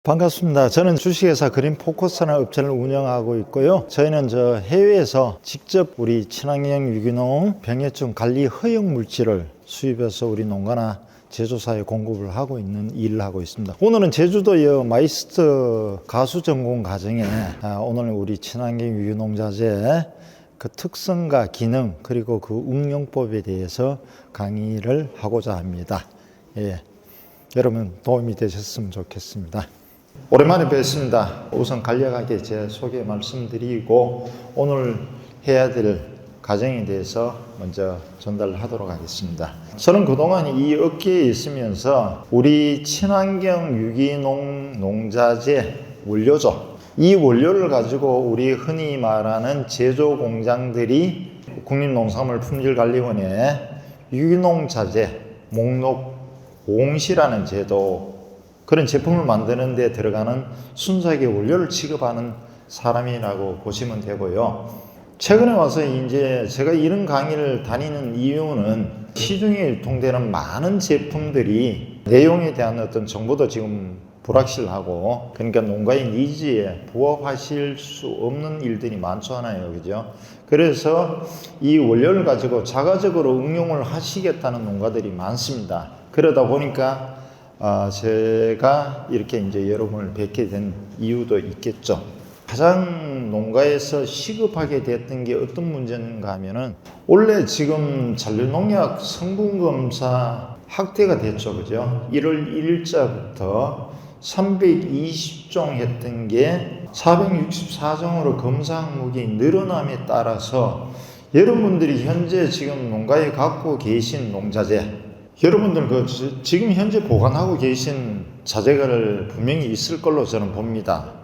반갑습니다. 저는 주식회사 그린포커스라는 업체를 운영하고 있고요. 저희는 해외에서 직접 우리 친환경 유기농 병해충 관리 허용 물질을 수입해서 우리 농가나 제조사에 공급을 하고 있는 일을 하고 있습니다. 오늘은 제주도의 마이스터 가수 전공 과정에 오늘 우리 친환경 유기농 자재 그 특성과 기능 그리고 그 응용법에 대해서 강의를 하고자 합니다. 여러분 도움이 되셨으면 좋겠습니다. 오랜만에 뵙습니다. 우선 간략하게 제 소개 말씀드리고 오늘 해야 될 과정에 대해서 먼저 전달을 하도록 하겠습니다. 저는 그동안 이 업계에 있으면서 우리 친환경 유기농 농자재 원료죠. 이 원료를 가지고 우리 흔히 말하는 제조 공장들이 국립농산물품질관리원의 유기농 자재 목록 공시라는 제도 그런 제품을 만드는 데 들어가는 순수하게 원료를 취급하는 사람이라고 보시면 되고요. 최근에 와서 이제 제가 이런 강의를 다니는 이유는 시중에 유통되는 많은 제품들이 내용에 대한 어떤 정보도 지금 불확실하고 그러니까 농가의 니즈에 부합하실 수 없는 일들이 많잖아요. 그죠? 그래서 이 원료를 가지고 자가적으로 응용을 하시겠다는 농가들이 많습니다. 그러다 보니까 제가 이렇게 이제 여러분을 뵙게 된 이유도 있겠죠. 가장 농가에서 시급하게 됐던 게 어떤 문제인가 하면은 원래 지금 잔류농약 성분검사 확대가 됐죠. 그죠? 1월 1일자부터 320종 했던 게 464종으로 검사 항목이 늘어남에 따라서 여러분들이 현재 지금 농가에 갖고 계신 농자재 여러분들 지금 현재 보관하고 계신 자재가 분명히 있을 걸로 저는 봅니다.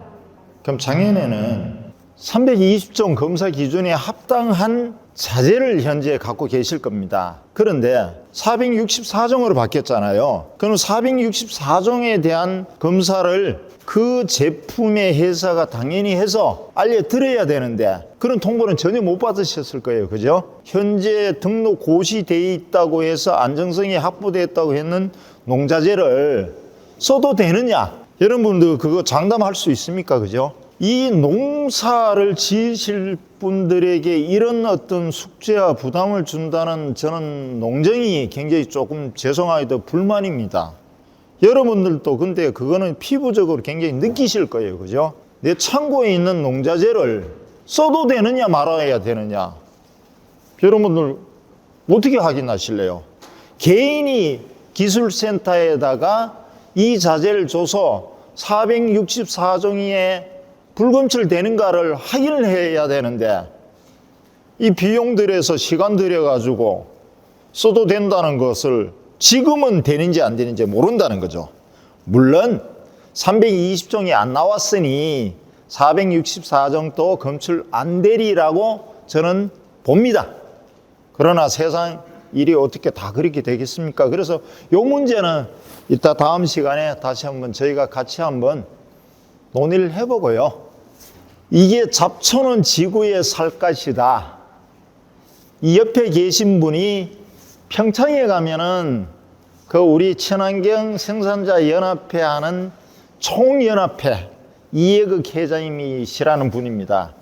그럼 작년에는 320종 검사 기준에 합당한 자재를 현재 갖고 계실 겁니다. 그런데 464종으로 바뀌었잖아요. 그럼 464종에 대한 검사를 그 제품의 회사가 당연히 해서 알려드려야 되는데 그런 통보는 전혀 못 받으셨을 거예요. 그죠? 현재 등록 고시되어 있다고 해서 안정성이 확보되었다고 했는 농자재를 써도 되느냐? 여러분들 그거 장담할 수 있습니까? 그죠? 이 농사를 지으실 분들에게 이런 어떤 숙제와 부담을 준다는 저는 농정이 굉장히 조금 죄송하게도 불만입니다. 여러분들도 근데 그거는 피부적으로 굉장히 느끼실 거예요. 그죠? 내 창고에 있는 농자재를 써도 되느냐 말아야 되느냐. 여러분들 어떻게 확인하실래요? 개인이 기술센터에다가 이 자재를 줘서 464종이에 불검출 되는가를 확인을 해야 되는데 이 비용 들여서 시간 들여가지고 써도 된다는 것을 지금은 되는지 안 되는지 모른다는 거죠. 물론 320종이 안 나왔으니 464종도 검출 안 되리라고 저는 봅니다. 그러나 세상 일이 어떻게 다 그렇게 되겠습니까? 그래서 이 문제는 이따 다음 시간에 다시 한번 저희가 같이 한번 논의를 해보고요. 이게 잡초는 지구에 살 것이다. 이 옆에 계신 분이 평창에 가면은 그 우리 친환경 생산자 연합회 하는 총연합회 이해극 회장님이시라는 분입니다.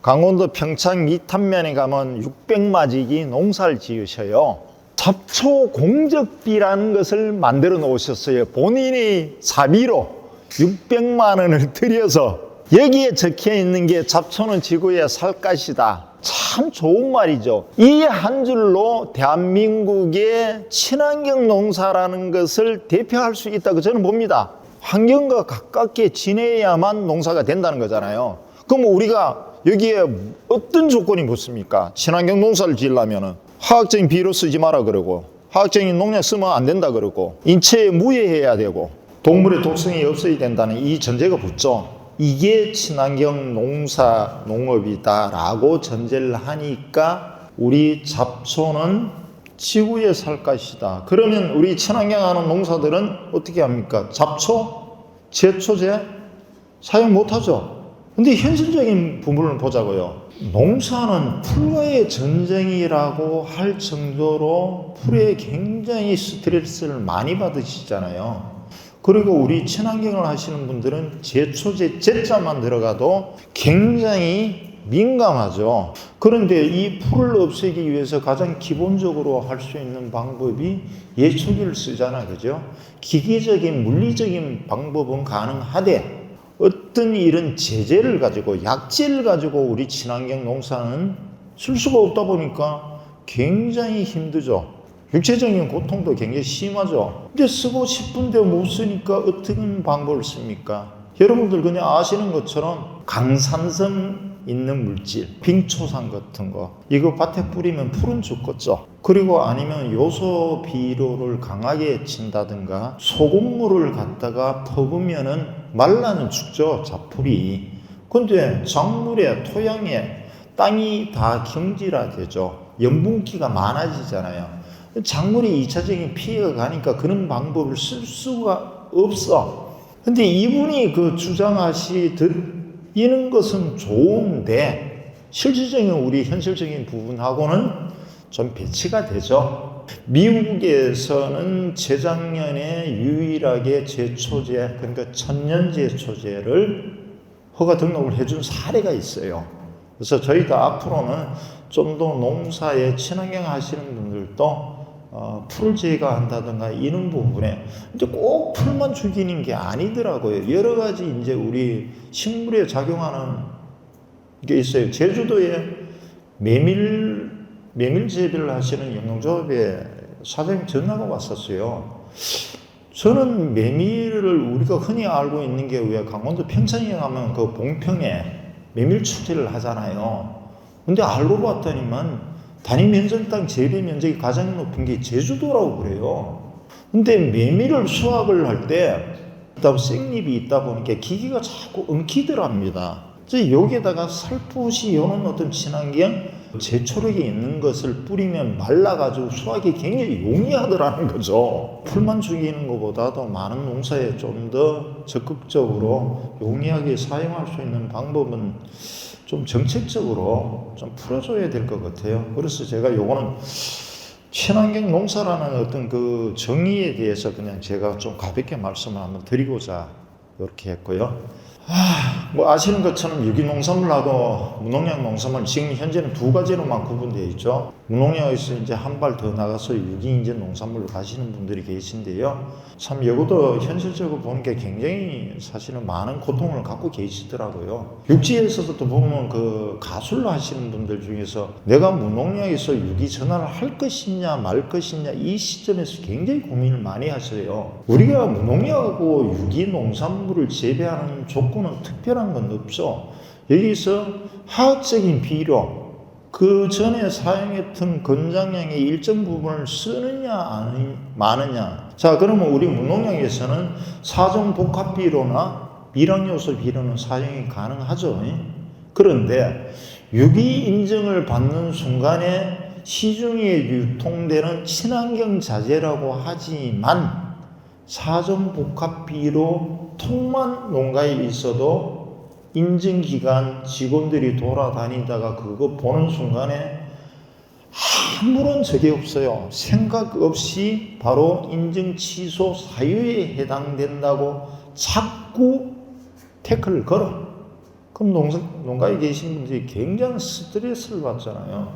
강원도 평창 미탄면에 가면 600마지기 농사를 지으셔요. 잡초 공적비라는 것을 만들어 놓으셨어요. 본인이 사비로 600만 원을 들여서 여기에 적혀 있는 게 잡초는 지구에 살 것이다. 참 좋은 말이죠. 이 한 줄로 대한민국의 친환경 농사라는 것을 대표할 수 있다고 저는 봅니다. 환경과 가깝게 지내야만 농사가 된다는 거잖아요. 그럼 우리가 여기에 어떤 조건이 붙습니까? 친환경 농사를 지으려면 화학적인 비료 쓰지 마라 그러고 화학적인 농약 쓰면 안 된다 그러고 인체에 무해해야 되고 동물의 독성이 없어야 된다는 이 전제가 붙죠. 이게 친환경 농사 농업이다라고 전제를 하니까 우리 잡초는 지구에 살 것이다. 그러면 우리 친환경 하는 농사들은 어떻게 합니까? 잡초, 제초제 사용 못하죠. 근데 현실적인 부분을 보자고요. 농사는 풀과의 전쟁이라고 할 정도로 풀에 굉장히 스트레스를 많이 받으시잖아요. 그리고 우리 친환경을 하시는 분들은 제초제 제자만 들어가도 굉장히 민감하죠. 그런데 이 풀을 없애기 위해서 가장 기본적으로 할 수 있는 방법이 예초기를 쓰잖아, 그죠? 기계적인 물리적인 방법은 가능하되 어떤 이런 제재를 가지고 약재를 가지고 우리 친환경 농사는 쓸 수가 없다 보니까 굉장히 힘들죠. 육체적인 고통도 굉장히 심하죠. 근데 쓰고 싶은데 못 쓰니까 어떻게 방법을 씁니까? 여러분들 그냥 아시는 것처럼 강산성 있는 물질, 빙초산 같은 거 이거 밭에 뿌리면 풀은 죽겠죠. 그리고 아니면 요소 비료를 강하게 친다든가 소금물을 갖다가 퍼부면은 말라는 죽죠, 잡풀이. 근데 작물에 토양에 땅이 다 경질화되죠. 염분기가 많아지잖아요. 작물이 2차적인 피해가 가니까 그런 방법을 쓸 수가 없어. 근데 이분이 그 주장하시듯 이런 것은 좋은데 실질적인 우리 현실적인 부분하고는 좀 배치가 되죠. 미국에서는 재작년에 유일하게 제초제, 그러니까 천연제초제를 허가 등록을 해준 사례가 있어요. 그래서 저희도 앞으로는 좀 더 농사에 친환경 하시는 분들도 풀을 제거한다든가 이런 부분에 근데 꼭 풀만 죽이는 게 아니더라고요. 여러 가지 이제 우리 식물에 작용하는 게 있어요. 제주도에 메밀 재배를 하시는 영농조합에 사장님 전화가 왔었어요. 저는 메밀을 우리가 흔히 알고 있는 게 왜 강원도 평창에 가면 그 봉평에 메밀 축제를 하잖아요. 근데 알고 봤더니만 단위 면적당 재배 면적이 가장 높은 게 제주도라고 그래요. 근데 메밀을 수확을 할 때 생잎이 있다 보니까 기계가 자꾸 엉키더랍니다. 여기에다가 살포시 여는 어떤 친환경 제초력이 있는 것을 뿌리면 말라가지고 수확이 굉장히 용이하더라는 거죠. 풀만 죽이는 것보다도 많은 농사에 좀 더 적극적으로 용이하게 사용할 수 있는 방법은 좀 정책적으로 좀 풀어줘야 될 것 같아요. 그래서 제가 요거는 친환경 농사라는 어떤 그 정의에 대해서 그냥 제가 좀 가볍게 말씀을 한번 드리고자 이렇게 했고요. 뭐 아시는 것처럼 유기농산물하고 무농약 농산물 지금 현재는 두 가지로만 구분되어 있죠. 무농약에서 이제 한 발 더 나가서 유기인증 농산물로 가시는 분들이 계신데요. 참 이것도 현실적으로 보는 게 굉장히 사실은 많은 고통을 갖고 계시더라고요. 육지에서도 또 보면 그 가술로 하시는 분들 중에서 내가 무농약에서 유기 전환을 할 것이냐 말 것이냐 이 시점에서 굉장히 고민을 많이 하셔요. 우리가 무농약하고 유기 농산물을 재배하는 조건은 특별한 건 없죠. 여기서 화학적인 비료, 그 전에 사용했던 건장량의 일정 부분을 쓰느냐 마느냐. 자, 그러면 우리 무농약에서는 사종 복합 비료나 미량요소 비료는 사용이 가능하죠. 그런데 유기 인증을 받는 순간에 시중에 유통되는 친환경 자재라고 하지만 사종 복합 비료 통만 농가에 있어도 인증기관 직원들이 돌아다니다가 그거 보는 순간에 아무런 적이 없어요. 생각 없이 바로 인증 취소 사유에 해당된다고 자꾸 태클을 걸어. 그럼 농가에 계신 분들이 굉장히 스트레스를 받잖아요.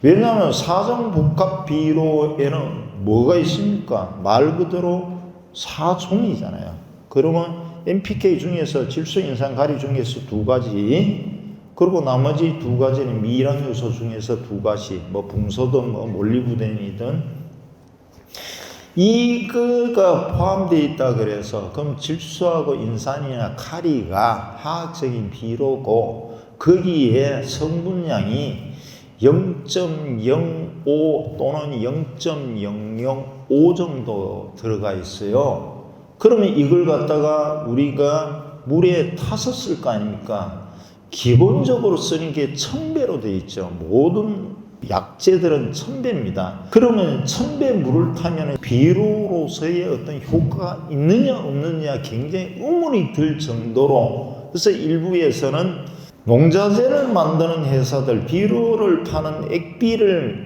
왜냐하면 사종복합 비료에는 뭐가 있습니까? 말 그대로 사종이잖아요. 그러면 NPK 중에서 질소인산가리 중에서 두 가지, 그리고 나머지 두 가지는 미량요소 중에서 두 가지, 뭐 붕소든 뭐 몰리브덴이든 이거가 포함되어 있다 그래서 그럼 질소하고 인산이나 카리가 화학적인 비료고 거기에 성분량이 0.05 또는 0.005 정도 들어가 있어요. 그러면 이걸 갖다가 우리가 물에 타서 쓸 거 아닙니까? 기본적으로 쓰는 게 1000배로 되어 있죠. 모든 약재들은 1000배입니다. 그러면 1000배 물을 타면 비료로서의 어떤 효과가 있느냐 없느냐 굉장히 의문이 들 정도로, 그래서 일부에서는 농자재를 만드는 회사들, 비료를 파는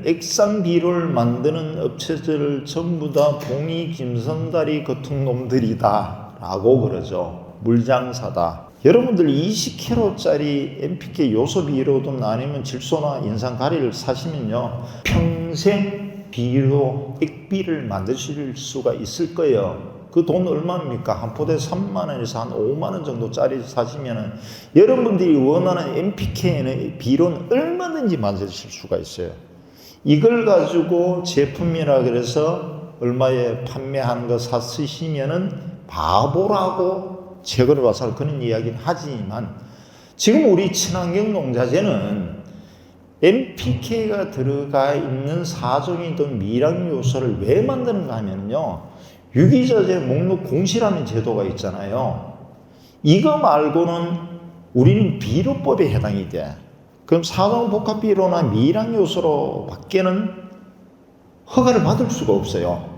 액상 비료를 만드는 업체들 전부 다 봉이 김선다리 같은 놈들이다 라고 그러죠. 물장사다. 여러분들 20kg짜리 NPK 요소 비료든 아니면 질소나 인산 가리를 사시면요, 평생 비료, 액비를 만드실 수가 있을 거예요. 그 돈 얼마입니까? 한 포대 3만원에서 한 5만원 정도짜리 사시면은 여러분들이 원하는 NPK는 비료는 얼마든지 만드실 수가 있어요. 이걸 가지고 제품이라 그래서 얼마에 판매하는 거 사 쓰시면은 바보라고 제거를 와서 그런 이야기는 하지만, 지금 우리 친환경 농자재는 NPK가 들어가 있는 4종이든 미량 요소를 왜 만드는가 하면요, 유기자재 목록 공시라는 제도가 있잖아요. 이거 말고는 우리는 비료법에 해당이 돼. 그럼 4종 복합 비료나 미량 요소로 밖에는 허가를 받을 수가 없어요.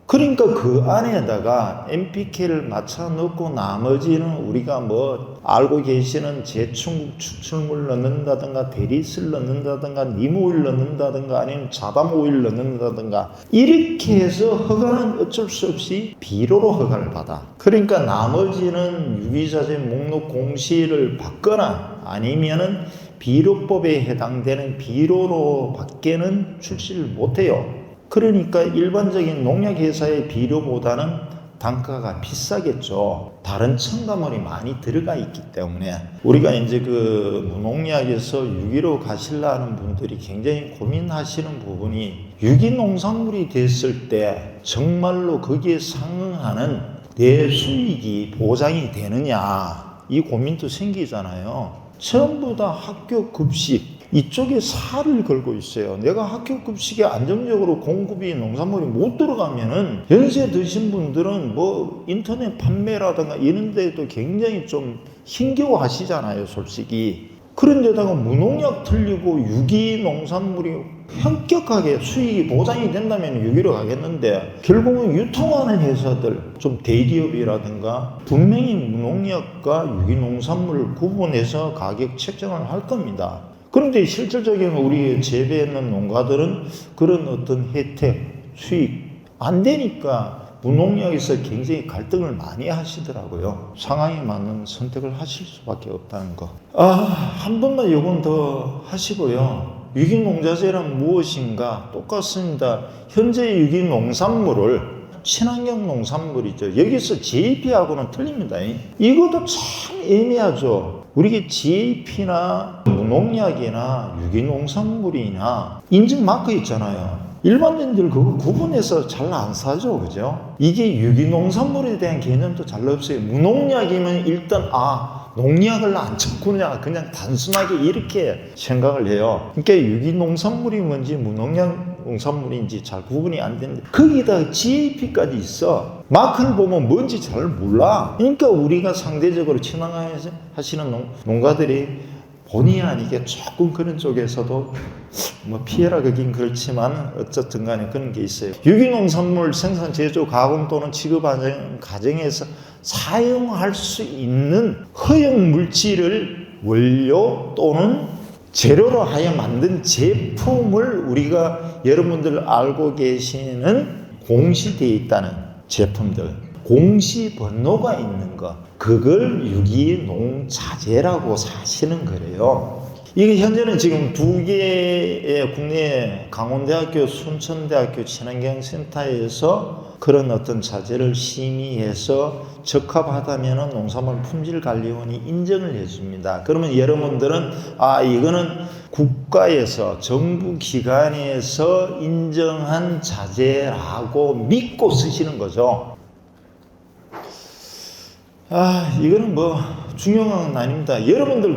그러니까 그 안에다가 NPK를 맞춰 넣고 나머지는 우리가 뭐 알고 계시는 제충국 추출물 넣는다든가 대리슬 넣는다든가 님오일 넣는다든가 아니면 자담오일 넣는다든가 이렇게 해서 허가는 어쩔 수 없이 비료로 허가를 받아. 그러니까 나머지는 유기자재 목록 공시를 받거나 아니면은 비료법에 해당되는 비료로 밖에는 출시를 못해요. 그러니까 일반적인 농약회사의 비료보다는 단가가 비싸겠죠. 다른 첨가물이 많이 들어가 있기 때문에 우리가 이제 그 무농약에서 유기로 가시려는 분들이 굉장히 고민하시는 부분이, 유기농산물이 됐을 때 정말로 거기에 상응하는 내 수익이 보장이 되느냐, 이 고민도 생기잖아요. 전부 다 학교 급식 이쪽에 살을 걸고 있어요. 내가 학교 급식에 안정적으로 공급이 농산물이 못 들어가면은 연세 드신 분들은 뭐 인터넷 판매라든가 이런 데도 굉장히 좀 힘겨워 하시잖아요, 솔직히. 그런데다가 무농약 틀리고 유기 농산물이 현격하게 수익이 보장이 된다면 유기로 가겠는데, 결국은 유통하는 회사들, 좀 대기업이라든가 분명히 무농약과 유기 농산물을 구분해서 가격 책정을 할 겁니다. 그런데 실질적인 우리 재배하는 농가들은 그런 어떤 혜택, 수익 안 되니까 무농약에서 굉장히 갈등을 많이 하시더라고요. 상황에 맞는 선택을 하실 수밖에 없다는 거. 한 번만 요건 더 하시고요. 유기농자재란 무엇인가? 똑같습니다. 현재 유기농산물을 친환경 농산물이죠. 여기서 GAP하고는 틀립니다. 이것도 참 애매하죠. 우리가 GAP나 무농약이나 유기농산물이나 인증 마크 있잖아요. 일반인들 그거 구분해서 잘 안 사죠, 그죠? 이게 유기농산물에 대한 개념도 잘 없어요. 무농약이면 일단 농약을 안 쳤구나, 그냥 단순하게 이렇게 생각을 해요. 그러니까 유기농산물이 뭔지 무농약 농산물인지 잘 구분이 안 되는데, 거기다 GAP까지 있어. 마크를 보면 뭔지 잘 몰라. 그러니까 우리가 상대적으로 친환하시는 농가들이 본의 아니게 조금 그런 쪽에서도 뭐 피해라 그긴 그렇지만 어쨌든 간에 그런 게 있어요. 유기농산물 생산, 제조, 가공 또는 취급하는 과정에서 사용할 수 있는 허용 물질을 원료 또는 재료로 하여 만든 제품을 우리가 여러분들 알고 계시는 공시되어 있다는 제품들, 공시 번호가 있는 것, 그걸 유기농자재라고 사시는 거래요. 이게 현재는 지금 2개의 국내 강원대학교, 순천대학교 친환경센터에서 그런 어떤 자재를 심의해서 적합하다면 농산물 품질관리원이 인정을 해줍니다. 그러면 여러분들은 이거는 국가에서, 정부 기관에서 인정한 자재라고 믿고 쓰시는 거죠. 이거는 뭐 중요한 건 아닙니다. 여러분들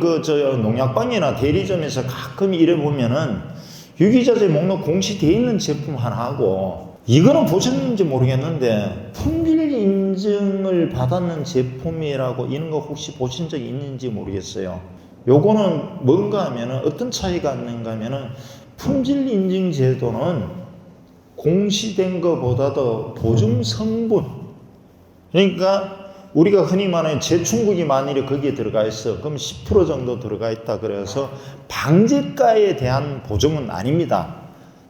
농약방이나 대리점에서 가끔 이래 보면은 유기자재 목록 공시되어 있는 제품 하나 하고, 이거는 보셨는지 모르겠는데 품질 인증을 받았는 제품이라고 이런 거 혹시 보신 적 있는지 모르겠어요. 요거는 뭔가 하면은 어떤 차이가 있는가 하면은, 품질 인증 제도는 공시된 것보다도 보증 성분, 그러니까 우리가 흔히 말하는 재충국이 만일에 거기에 들어가 있어. 그럼 10% 정도 들어가 있다. 그래서 방제가에 대한 보증은 아닙니다.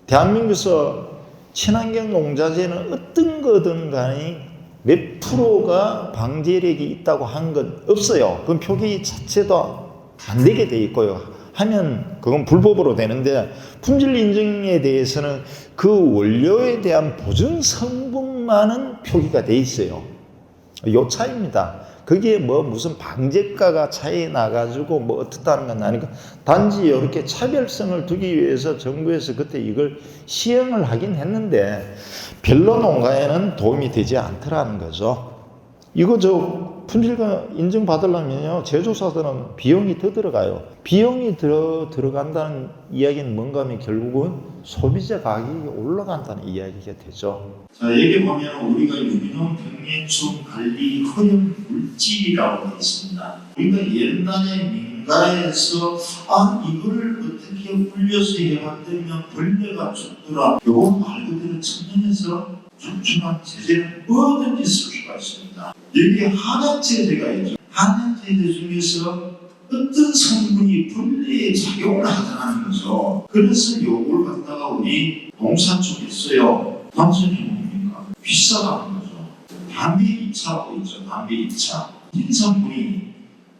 대한민국에서 친환경 농자재는 어떤 거든 간에 몇 프로가 방제력이 있다고 한 건 없어요. 그건 표기 자체도 안 되게 돼 있고요. 하면 그건 불법으로 되는데 품질 인증에 대해서는 그 원료에 대한 보증 성분만은 표기가 돼 있어요. 요 차이입니다. 거기에 뭐 무슨 방제가가 차이 나가지고 뭐 어떻다는 건 아니고 단지 이렇게 차별성을 두기 위해서 정부에서 그때 이걸 시행을 하긴 했는데 별로 농가에는 도움이 되지 않더라는 거죠. 이거 품질과 인증 받으려면요, 제조사들은 비용이 더 들어가요. 비용이 들어간다는 이야기는 뭔가 하면 결국은 소비자 가격이 올라간다는 이야기가 되죠. 자, 여기 보면 우리가 유기농 병해충 관리 허용 물질이라고 되어 있습니다. 우리가 옛날에 민가에서 이거를 어떻게 불려서 해봤더니 벌레가 죽더라. 요거 말 그대로 천연에서 추출한 제재는 뭐든지 쓸 수가 있습니다. 여기 한약제제가 있죠. 한약제제 중에서 어떤 성분이 벌레에 작용을 하더라는 거죠. 그래서 요걸 갖다가 우리 농사 쪽에 써요. 단순히 뭡니까? 비싸다는 거죠. 담배 2차하고 있죠. 담배 2차. 이 성분이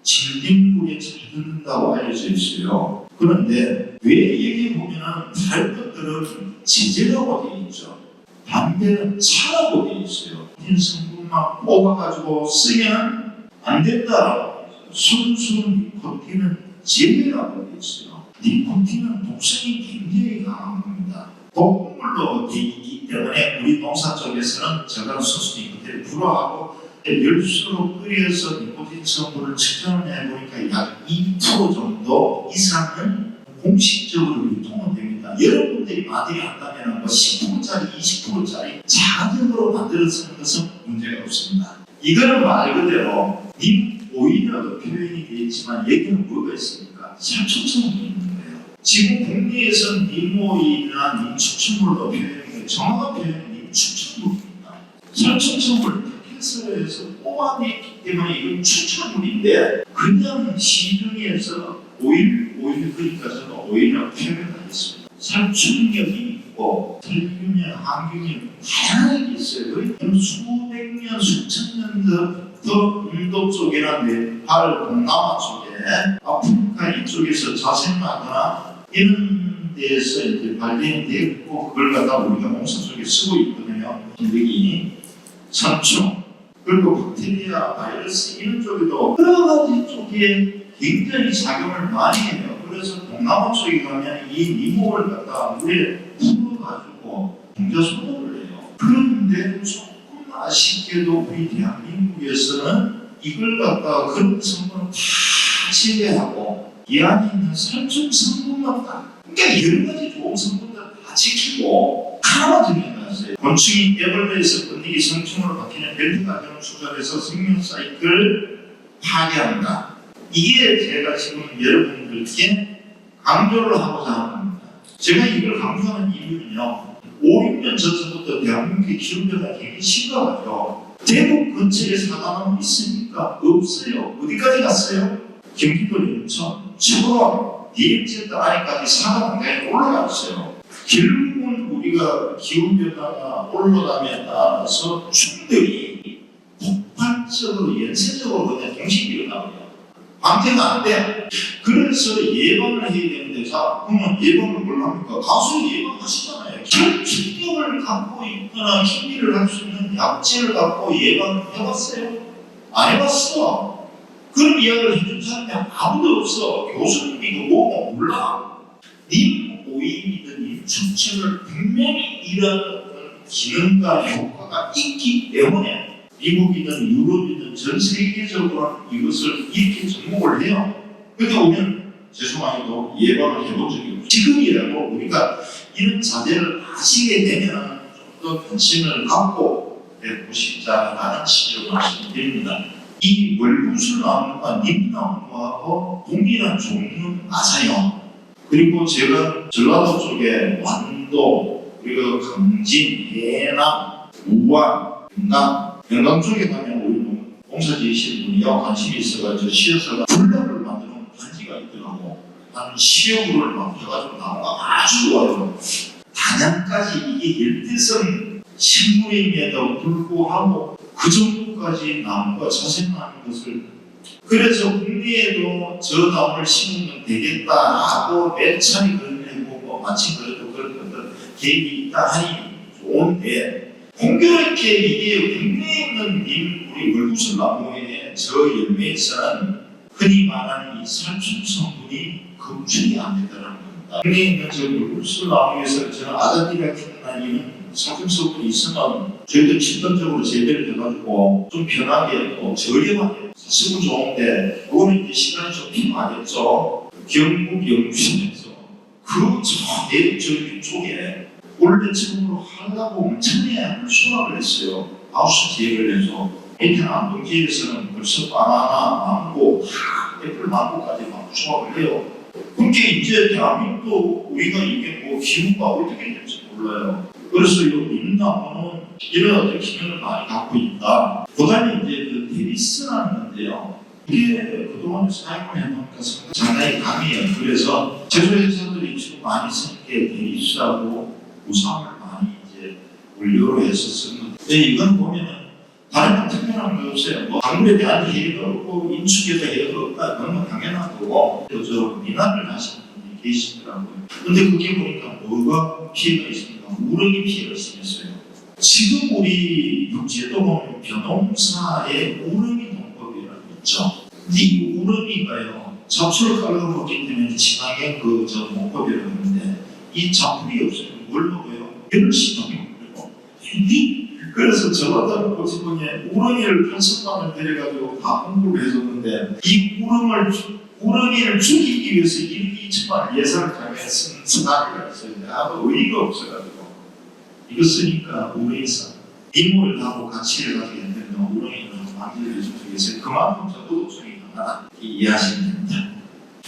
질긴물에 잘 듣는다고 알려져 있어요. 그런데 왜 여기 보면은 다른 것들은 제재라고 되어 있죠. 담배는 차라고 되어 있어요. 이 성분만 뽑아가지고 쓰면 안 된다라고 되어 있어요. 순수 니코틴은 제외라고 되어 있어요. 니코틴은 독성이 굉장히 강한 겁니다. 독물로 되어 있기 때문에 우리 농사 쪽에서는 저건 순수 니코틴을 불허하고 열수로 끓여서 니코틴 성분을 측정을 해보니까 약 2% 정도 이상은 공식적으로 유통은 됩니다. 여러분들이 많이 한다면 뭐 10%짜리, 20%짜리 자가적으로 만들어 쓰는 것은 문제가 없습니다. 이거는 말 그대로 님 오일이라도 표현이 되어 있지만 여기는 뭐가 있습니까? 살충성분이 있는 거예요. 지금 국내에서는 님 오일이나 님 추출물로 표현하는 게 정확한 표현은 님 추출물입니다. 살충성분을 해서 뽑아냈기 때문에 이건 추출물인데 그냥 시중에서 오일 그러니까 저는 오일이라고 표현하겠습니다. 살충력이 있고 살균력, 항균력 다양하게 있어요. 거의 수백 년, 수천 년 더 인도 쪽이나 네팔, 동남아 쪽에 아프리카 이쪽에서 자생하거나 이런 데에서 이제 발견이 되고 그걸 갖다 우리가 농사 쪽에 쓰고 있거든요. 여기 살충 그리고 박테리아, 바이러스 이런 쪽에도 여러 가지 쪽에 굉장히 작용을 많이 해요. 그래서 동남아 쪽에 가면 이 니모를 갖다가 물에 풀어가지고 동자소독을 해요. 그런데 조금 아쉽게도 우리 대한민국에서는 이걸 갖다가 그런 성분을 다 제외하고 이 안에 있는 살충 성분만 딱 그러니까 여러 가지 좋은 성분들 다 지키고 하나만 정해놨어요. 곤충이 애벌레에서 끝내기 성충으로 바뀌는 벨트 가정을 조절해서 생명 사이클을 파괴한다. 이게 제가 지금 여러분들께 강조를 하고자 하는 겁니다. 제가 이걸 강조하는 이유는요. 5, 6년 전부터 대한민국의 기후변화가 굉장히 심각하죠. 대구 근처에 사과나무 있습니까? 없어요. 어디까지 갔어요? 경기도 연천, 철원, DMZ 안에까지 사과 농장이 올라가 있어요. 결국은 우리가 기후변화가 올라가면 따라서 충돌이 폭발적으로 연쇄적으로 그냥 동시에 일어나거든요. 방제가 안 돼. 그래서 예방을 해야 되는데 자, 그러면 예방을 뭘 합니까? 가수 예방하시잖아요. 혈충력을 갖고 있거나 힘기를 할 수 있는 약제를 갖고 예방을 해봤어요? 안 해봤어. 그런 이야기를 해준 사람이 아무도 없어. 교수님이 그거 몰라. 님 오일이든 님 추출을 분명히 이런 기능과 효과가 있기 때문에 미국이든 유럽이든 전 세계적으로 이것을 이렇게 접목을 해요. 그런데 오면 죄송하게도 예방을 해본 적이 없어요. 지금이라도 우리가 이런 자제를 하시게 되면 좀 더 관심을 갖고 해보시자라는 취지로 말씀드립니다. 이 월구슬나무와 님나무하고 동일한 종류는 맞아요. 그리고 제가 전라도 쪽에 완도, 그리고 강진, 해남, 우완, 영남 쪽에 가면 우리 농사 지으시는 분이요 관심이 있어가지고 시어서가 블럭을 만드는 반지가 있더라고. 한 10여 그루를 막 해가지고 나무가 아주 좋아요. 단양까지 이게 일대성 식물임에도 불구하고 그 정도까지 나무가 자생하는 것을, 그래서 국내에도 저 나무를 심으면 되겠다 하고 몇 차례 그런 해보고 마치 그래도 그런 계획이 있다 하니 좋은데, 공교롭게 이게 국내에 있는 우리 월구슬 나무의 저 열매에서는 흔히 말하는 이 살충 성분이 검출이 안 된다는 겁니다. 국내에 있는 저 월구슬 나무에서 저는 아다니라 캔나니는 살충 성분이 있으면 저희들 집단적으로 재배를 해가지고 좀 편하게 또 저렴하게 쓰면 좋은데, 그거는 이제 시간이 좀 필요하겠죠. 경북 영주에서 그저 내륙 쪽에 원래 처음으로 하려고 엄청나게 수확을 했어요. 하우스 계획을 해서 밑에 안동지에서는 벌써 바나나, 망고, 애플 망고까지 막 수확을 해요. 그렇게 이제 대한민국도 우리가 이게 뭐 기후가 어떻게 될지 몰라요. 그래서 이 민나무는 이런 어떤 기능을 많이 갖고 있다. 그다음에 이제 그 테리스라는 건데요. 이게 그동안 사용을 해보니까 상당히 강해요. 그래서 제조회사들이 지금 많이 쓰는 게 테리스라고 우상을 많이 이제 원료로 해서 쓰는. 근데 이건 보면은 다른 특별한 거 없어요. 뭐 강물에 대한 해가 없고 인축에도 해가 없다. 너무 당연한 거고. 저 미나를 하시는 분이 계시더라고요. 근데 그게 보니까 뭐가 피해가 있습니까? 우렁이 피해가 심했어요. 지금 우리 육지에도 보면 벼농사에 우렁이 농법이라고 있죠. 근데 이 우렁이가요, 잡초를 깔아먹기 때문에 친환경 저 농법이라고 하는데, 이 잡풀이 없으면 뭘 먹어요? 멸치도 먹어요. 그래서 저 같은 고집원에 우렁이를 8천만 원 들여가지고 다 공부를 해줬는데, 이 우렁이를 죽이기 위해서 1, 2천만 원 예산을 장해쓴 사람이 있어요. 아무 의의가 없어가지고 이거 쓰니까 우렁이사 인물을 하고 같이 해가지고 했는데 우렁이를 만들어주기 위해서 그만큼 저도 독성이 강하다 이해하시면 됩니다.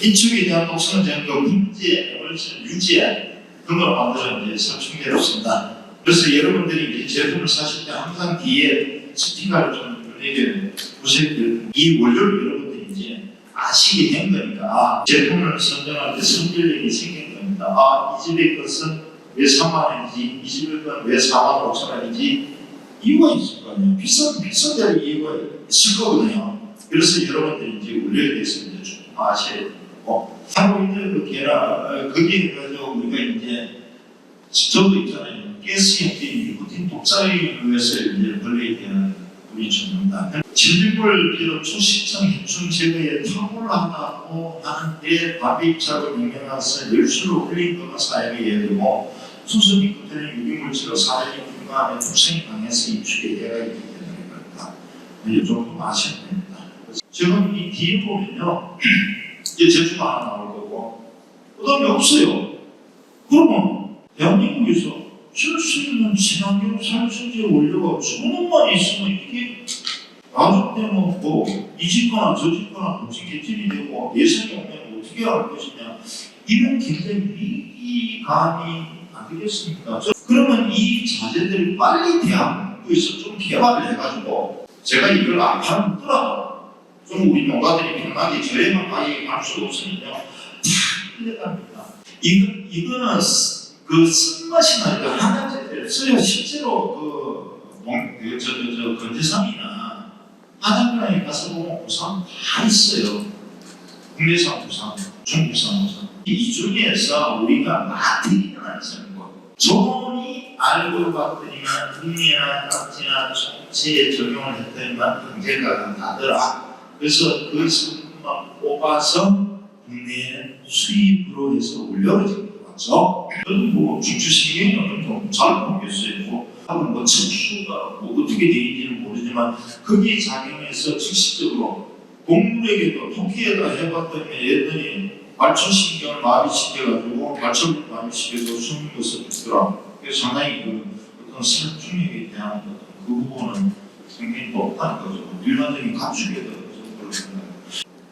인축에 대한 독성은 저는 그 분재, 유재 그런 걸 만들어 이제 살충제롭습니다. 그래서 여러분들이 이제 제품을 사실 때 항상 뒤에 스티커를 좀 이렇게 보실 때 이 원료를 여러분들이 이제 아시게 된 거니까, 제품을 선정할 때 선별력이 생긴 겁니다. 이 집의 것은 왜 3만 원인지, 이 집의 것은 왜 4만 5천 원인지 이유가 있을 거 아니에요. 비싼 데로 이유가 있을 거거든요. 그래서 여러분들이 이제 원료에 대해서 이제 좀 아셔야 되고, 하고 있는 그 계란, 거기에 가지고 우리가 이제 저도 있잖아요. 가스형태 니코틴 독자에 의해서 이제 벌레에 대한 물이 죽는다. 질병을 비롯 초식성 해충 제거에 탁월하다고 하는데 밥입자로 명명해서 열수를 올린 것만 사용해야 되고, 수소 니코틴은 유기물질로 사람이 불가하면 독성이 강해서 입출에 해가 있기 때문에 그렇다. 이 정도 아셔야 됩니다. 지금 이 뒤에 보면요, 이제 제주가 하나 나올 거고, 그 다음에 없어요. 그러면 대한민국에서 쓸 수 있는 친환경 살충제 원료가 조금만 있으면 이게 나중에 뭐 이짓거나 저짓거나 무슨 개질이 되고 예산이 오면 어떻게 할 것이냐, 이런 굉장히 위기감이 안 되겠습니까? 그러면 이 자재들이 빨리 대한민국에서 좀 개발을 해가지고, 제가 이걸 안 팔더라도 좀 우리 농가들이 편하게 저렴한 가격에 갈 수 없으니까 참 힘들답니다. 이거는 그 쓴맛이 나니까 화장제를 써요. 실제로 건재상이나 화장관에 가서 보면 우산 다 있어요. 국내산 우산, 중국산 우산. 이 중에서 우리가 마트기는 안 쓰는 거. 전이 알고 봤더니만 국내나 딱지나 총체에 적용을 했더니만 문제가 나더라. 그래서 그 성분만 뽑아서 국내에 수입으로 해서 올려진 죠. 저는 뭐 중추신경은 좀 잘 모르겠어요. 하고 뭐 척수가 뭐 어떻게 되는지는 모르지만 거기에 작용해서 즉시적으로 동물에게도 토끼에다 해봤더니 애들이 말초신경을 마비시켜가지고 말초를 마비시켜서 숨는 것을 죽더라고. 그래서 상당히 그 어떤 살충력에 대한 그 부분은 상당히 높다는 거죠. 일반적인 가축에도 그렇습니다.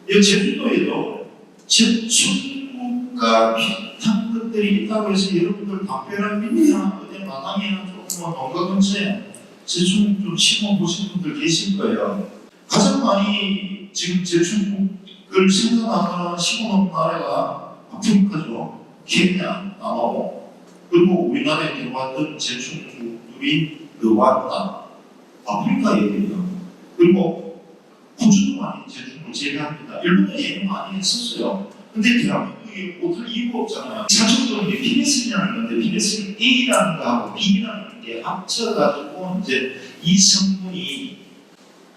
이 제주도에도 제충국과 비슷한 것들이 있다고 해서 여러분들 담배랑 밑이나 어디 마당이나 조금 농가 근처에 제충 좀 심어 보신 분들 계실 거예요. 가장 많이 지금 제충국을 생산하는 시골 나라가 아프리카죠. 케냐, 남아공. 그리고 우리나라에 들어왔던 제충국들이 왔다. 아프리카 얘기예요. 그리고 호주도 많이 제충을 재배합니다. 일본도 예능 많이 했었어요. 근데 대한민국이 못할 이유가 없잖아요. 사실적으로 피네슬린이라는 건데 피네슬린 A라는 거하고 B라는 게 합쳐가지고 이제 이 성분이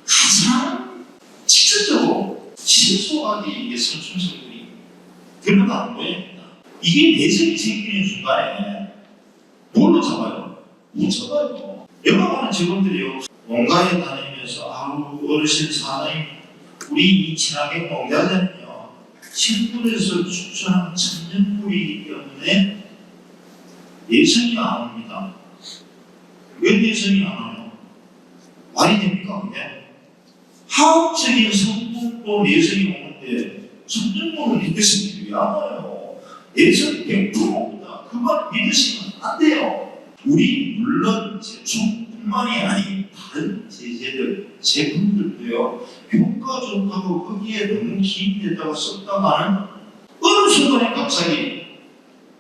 가장 직접적으로 신속하게 이게 선충 성분이 드러나는 모양입니다. 이게 내성이 생기는 순간에 뭘로 잡아요? 못 잡아요. 여러 많은 직원들이요. 농가에 다니면서 어르신 사나이 우리 이 친하게 농가자는요. 식물에서 추출한 천연물이기 때문에 내성이 안 옵니다. 왜 내성이 안 와요? 말이 됩니까 그게? 화학적인 성분도 내성이 오는데 천연물은 내성이 왜 안 와요? 내성이 100% 옵니다. 그걸 믿으시면 안 돼요. 우리 물론 제품뿐만이 아닌 다른 제품들도요 효과 좋다고 거기에 너무 기인되다가 썼다가는 어느 순간에 갑자기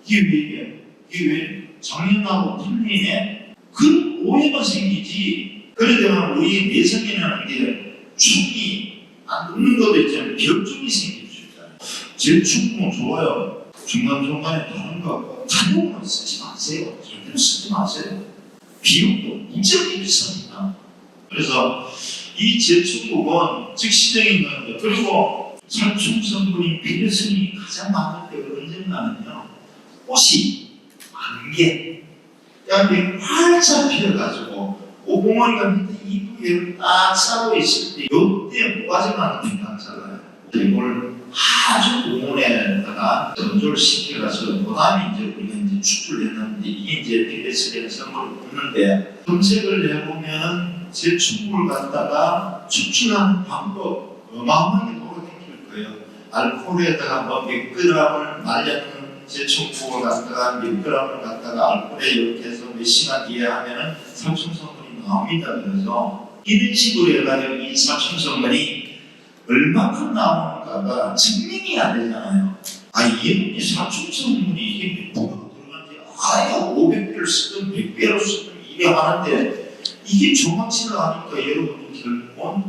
이게 왜 작년하고 틀리네? 그런 오해가 생기지. 그러다가 우리 내성이라는 게 충이 안 붙는 것도 있잖아요. 병증이 생길 수 있잖아요. 제충은 좋아요. 중간중간에 다른 거 단용은 쓰지 마세요. 절대로 쓰지 마세요. 비용도 무지하게 비쌉니다. 그래서 이 제충국은 즉시적인 건데 그리고 살충 성분인 피레슨이 가장 많은 때가 언젠가는요. 꽃이 만개 약간 활짝 피어가지고 오봉머리가 밑에 이쁘게 딱 싸고 있을 때 이때 모가지만 팽팽 잘라요. 이걸 아주 고온에다가 건조를 시켜가서 그다음에 이제 우리가 이제 추출했는데 이게 이제 피레슨이라는 성분을 붓는데 검색을 해보면 제충물을 갖다가 추출하는 방법 어마어마하게 돌아다닐 거예요. 알코올에다가 뭐 100g을 말려놓은 제충물을 갖다가 몇 g을 갖다가 알코올에 이렇게 해서 몇 시간 뒤에 하면은 살충성분이 나옵니다. 그래서 이런 식으로 해가지고 이 살충성분이 얼마큼 나오는가가 증명이 안 되잖아요. 이 살충성분이 이게 몇 프로가 들어가는지 500배를 쓰든 100배를 쓰든 이래 하는데 이게 정확치가 않으니까 여러분이 결국은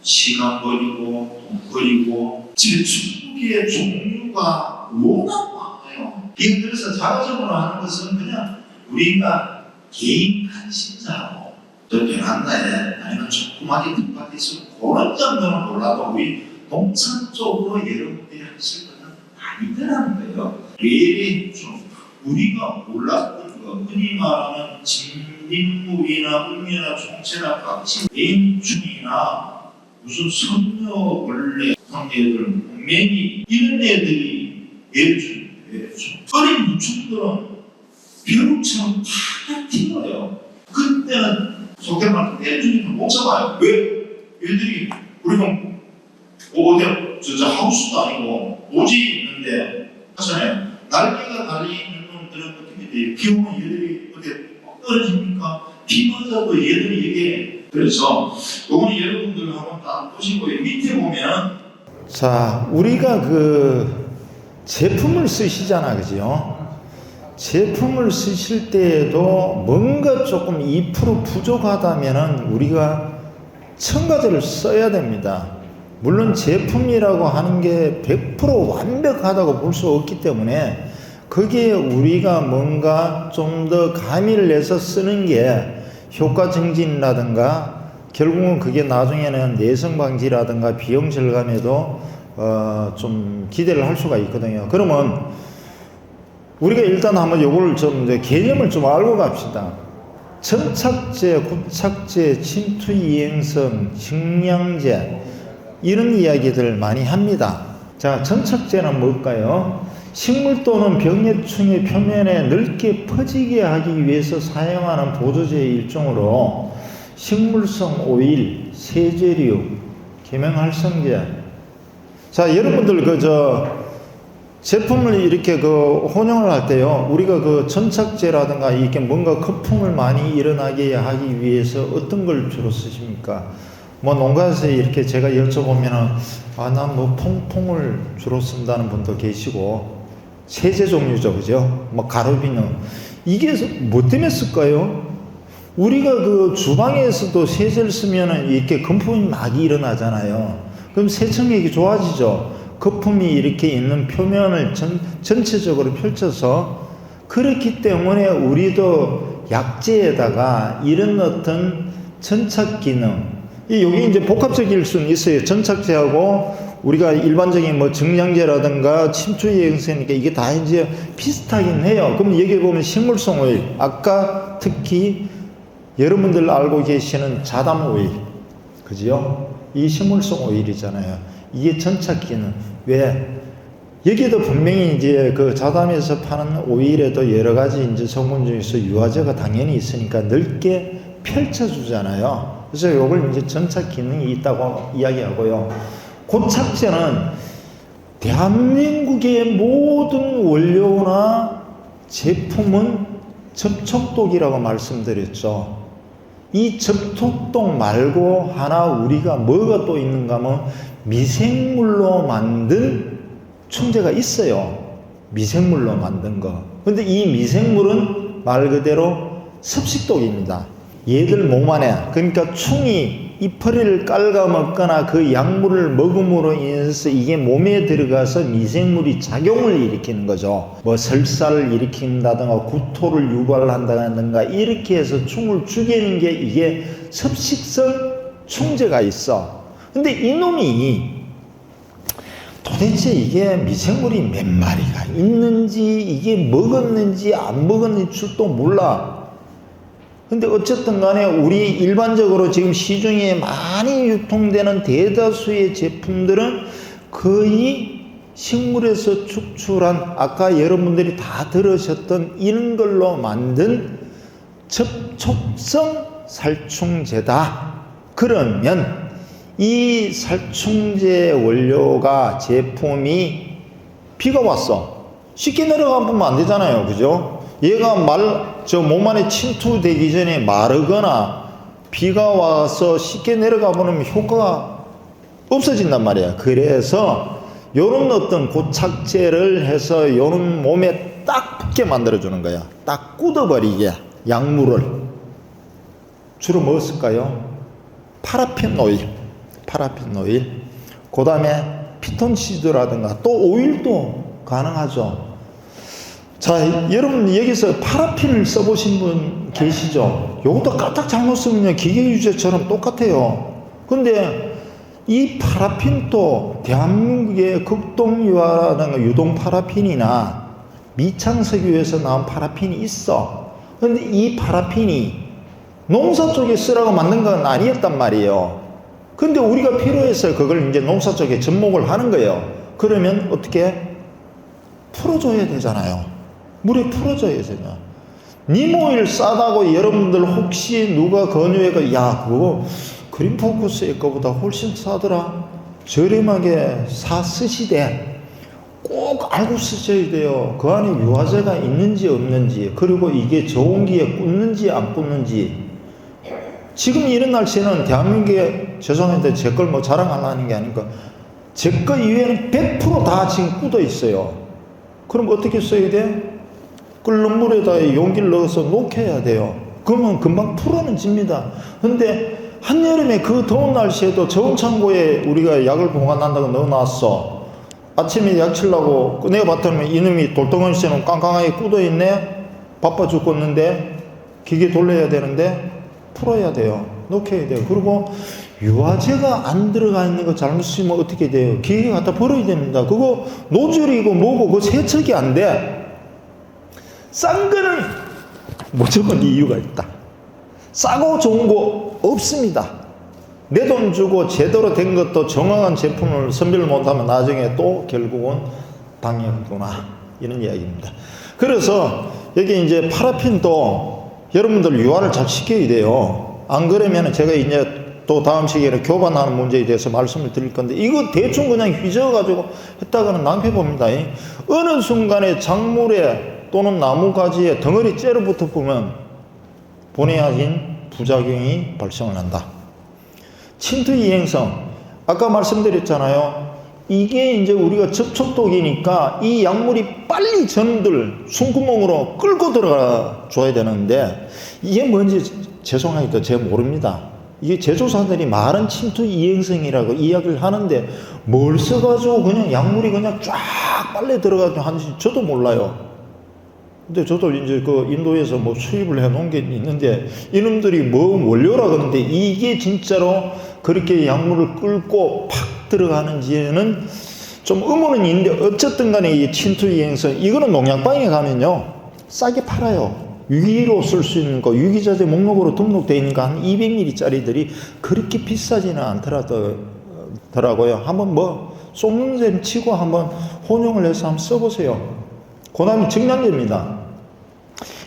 시간 버리고 돈 버리고 제충국의 종류가 워낙 많아요. 이게 그래서 자가적으로 하는 것은 그냥 우리가 개인 관심사로 저 베란다에 아니면 조그맣게 텃밭에 있으면 그런 정도는 몰라도 우리 농산 쪽으로 여러분들이 하실 것은 아니더라는 거예요. 왜 좀 우리가 몰랐던 거 흔히 말하는 진딧물이나 음이나 종체나 깍지 맹충이나 무슨 선녀벌레 상대들 맹이 이런 애들이 예를 어린 무충들은 벼룩처럼 다 튀어요. 그때는 속된 말로 내중에는 못 잡아요. 왜? 얘들이 우리가 어디 저 하우스도 아니고 오지 있는데 하잖아요. 날개가 달려있는 놈들은 어떻게 돼요? 비 오면 얘들이 어디 떨어집니까? 비 맞아도 얘들이 이게 그래서 요거는 여러분들 한번 다 보시고 밑에 보면 자, 우리가 그 제품을 쓰시잖아, 그죠? 제품을 쓰실 때에도 뭔가 조금 2% 부족하다면은 우리가 첨가제를 써야 됩니다. 물론 제품이라고 하는 게 100% 완벽하다고 볼 수 없기 때문에 거기에 우리가 뭔가 좀 더 가미를 해서 쓰는 게 효과 증진이라든가 결국은 그게 나중에는 내성 방지라든가 비용 절감에도 좀 기대를 할 수가 있거든요. 그러면 우리가 일단 한번 요걸 좀 개념을 좀 알고 갑시다. 전착제, 고착제, 침투 이행성, 식량제 이런 이야기들 많이 합니다. 자, 전착제는 뭘까요? 식물 또는 병해충의 표면에 넓게 퍼지게 하기 위해서 사용하는 보조제의 일종으로 식물성 오일, 세제류, 계면활성제. 자, 여러분들 제품을 이렇게 혼용을 할 때요, 우리가 전착제라든가 이렇게 뭔가 거품을 많이 일어나게 하기 위해서 어떤 걸 주로 쓰십니까? 뭐 농가에서 이렇게 제가 여쭤보면은 난 뭐 퐁퐁을 주로 쓴다는 분도 계시고 세제 종류죠, 그죠? 뭐 가루비누 이게 뭐 때문에 쓸까요? 우리가 그 주방에서도 세제를 쓰면은 이렇게 거품이 막 일어나잖아요. 그럼 세척력이 좋아지죠. 거품이 이렇게 있는 표면을 전체적으로 펼쳐서 그렇기 때문에 우리도 약재에다가 이런 어떤 전착 기능, 여기 이제 복합적일 수는 있어요. 전착제하고 우리가 일반적인 뭐 정량제라든가 침투 예형세니까 이게 다 이제 비슷하긴 해요. 그럼 여기 보면 식물성 오일, 아까 특히 여러분들 알고 계시는 자담 오일, 그지요? 이 식물성 오일이잖아요. 이게 전착 기능. 왜? 여기도 분명히 이제 그 자담에서 파는 오일에도 여러 가지 이제 성분 중에서 유화제가 당연히 있으니까 넓게 펼쳐주잖아요. 그래서 이걸 이제 전착 기능이 있다고 이야기하고요. 고착제는 대한민국의 모든 원료나 제품은 접촉독이라고 말씀드렸죠. 이 접촉독 말고 하나 우리가 뭐가 또 있는가 하면 미생물로 만든 충제가 있어요. 미생물로 만든 거. 근데 이 미생물은 말 그대로 습식독입니다. 얘들 몸 안에, 그러니까 충이 이파리를 깔아먹거나 그 약물을 먹음으로 인해서 이게 몸에 들어가서 미생물이 작용을 일으키는 거죠. 뭐 설사를 일으킨다든가 구토를 유발한다든가 이렇게 해서 충을 죽이는 게 이게 섭식성 충제가 있어. 근데 이놈이 도대체 이게 미생물이 몇 마리가 있는지 이게 먹었는지 안 먹었는지도 몰라. 근데 어쨌든 간에 우리 일반적으로 지금 시중에 많이 유통되는 대다수의 제품들은 거의 식물에서 축출한 아까 여러분들이 다 들으셨던 이런 걸로 만든 접촉성 살충제다. 그러면 이 살충제 원료가 제품이 비가 왔어. 쉽게 내려가 보면 안 되잖아요. 그죠? 얘가 몸 안에 침투되기 전에 마르거나 비가 와서 쉽게 내려가 보면 효과가 없어진단 말이야. 그래서 요런 어떤 고착제를 해서 요런 몸에 딱 붙게 만들어주는 거야. 딱 굳어버리게. 약물을. 주로 뭐 쓸까요? 파라핀 오일. 그 다음에 피톤치드라든가 또 오일도 가능하죠. 자, 여러분 여기서 파라핀을 써보신 분 계시죠? 요것도 까딱 잘못 쓰면 기계유제처럼 똑같아요. 근데 이 파라핀도 대한민국의 극동유화라든가 유동파라핀이나 미창석유에서 나온 파라핀이 있어. 근데 이 파라핀이 농사 쪽에 쓰라고 만든 건 아니었단 말이에요. 근데 우리가 필요해서 그걸 이제 농사 쪽에 접목을 하는 거예요. 그러면 어떻게? 풀어줘야 되잖아요. 물에 풀어줘야 되잖아. 니모일 싸다고 여러분들 혹시 누가 권유해가 야 그거 그린포커스의 거보다 훨씬 싸더라. 저렴하게 쓰시되 꼭 알고 쓰셔야 돼요. 그 안에 유화제가 있는지 없는지, 그리고 이게 저온기에 굽는지 안 굽는지. 지금 이런 날씨는 대한민국에 죄송한데 제 걸 뭐 자랑하려는 게 아니니까 제 거 이외에는 100% 다 지금 굳어 있어요. 그럼 어떻게 써야 돼? 끓는 물에다 용기를 넣어서 녹여야 돼요. 그러면 금방 풀어는 집니다. 근데 한여름에 그 더운 날씨에도 저온창고에 우리가 약을 보관한다고 넣어놨어. 아침에 약 치려고 꺼내봤더니 이놈이 돌덩어리처럼 깡깡하게 굳어있네. 바빠 죽겠는데 기계 돌려야 되는데 풀어야 돼요. 녹여야 돼요. 그리고 유화제가 안 들어가 있는 거 잘못 쓰면 어떻게 돼요? 기계 갖다 버려야 됩니다. 그거 노즐이고 뭐고 그거 세척이 안 돼. 싼 거는 무조건 이유가 있다. 싸고 좋은 거 없습니다. 내 돈 주고 제대로 된 것도 정확한 제품을 선별 못하면 나중에 또 결국은 당했구나. 이런 이야기입니다. 그래서 여기 이제 파라핀도 여러분들 유화를 잘 시켜야 돼요. 안 그러면 제가 이제 또 다음 시기에는 교반하는 문제에 대해서 말씀을 드릴 건데 이거 대충 그냥 휘저어가지고 했다가는 낭패봅니다. 어느 순간에 작물에 또는 나무가지에 덩어리 째려 붙어 보면 본의 아닌 부작용이 발생을 한다. 침투 이행성. 아까 말씀드렸잖아요. 이게 이제 우리가 접촉독이니까 이 약물이 빨리 전들 숨구멍으로 끌고 들어가 줘야 되는데 이게 뭔지 죄송하게도 제가 모릅니다. 이게 제조사들이 말은 침투 이행성이라고 이야기를 하는데 뭘 써가지고 그냥 약물이 그냥 쫙 빨리 들어가지고 하는지 저도 몰라요. 근데 저도 이제 그 인도에서 뭐 수입을 해 놓은 게 있는데 이놈들이 뭐 원료라 그러는데 이게 진짜로 그렇게 약물을 끌고 팍 들어가는지는 좀 의문은 있는데 어쨌든 간에 이 침투 이행성 이거는 농약방에 가면요 싸게 팔아요. 유기로 쓸 수 있는 거 유기자재 목록으로 등록되어 있는 거 한 200ml짜리들이 그렇게 비싸지는 않더라고요. 한번 뭐 쏟는 셈 치고 한번 혼용을 해서 한번 써보세요. 그 다음에 증량제입니다.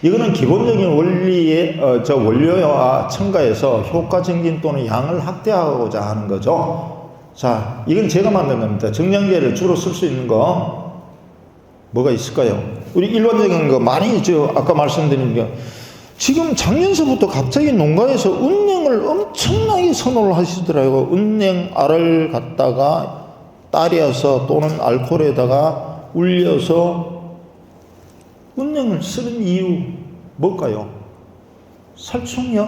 이거는 기본적인 원리의 원료와 첨가해서 효과 증진 또는 양을 확대하고자 하는 거죠. 자, 이건 제가 만든 겁니다. 증량제를 주로 쓸 수 있는 거 뭐가 있을까요? 우리 일반적인 거 많이 아까 말씀드린 게 지금 작년서부터 갑자기 농가에서 은냉을 엄청나게 선호를 하시더라고요. 은냉알을 갖다가 따려서 또는 알코올에다가 울려서 은냉을 쓰는 이유 뭘까요? 살충요?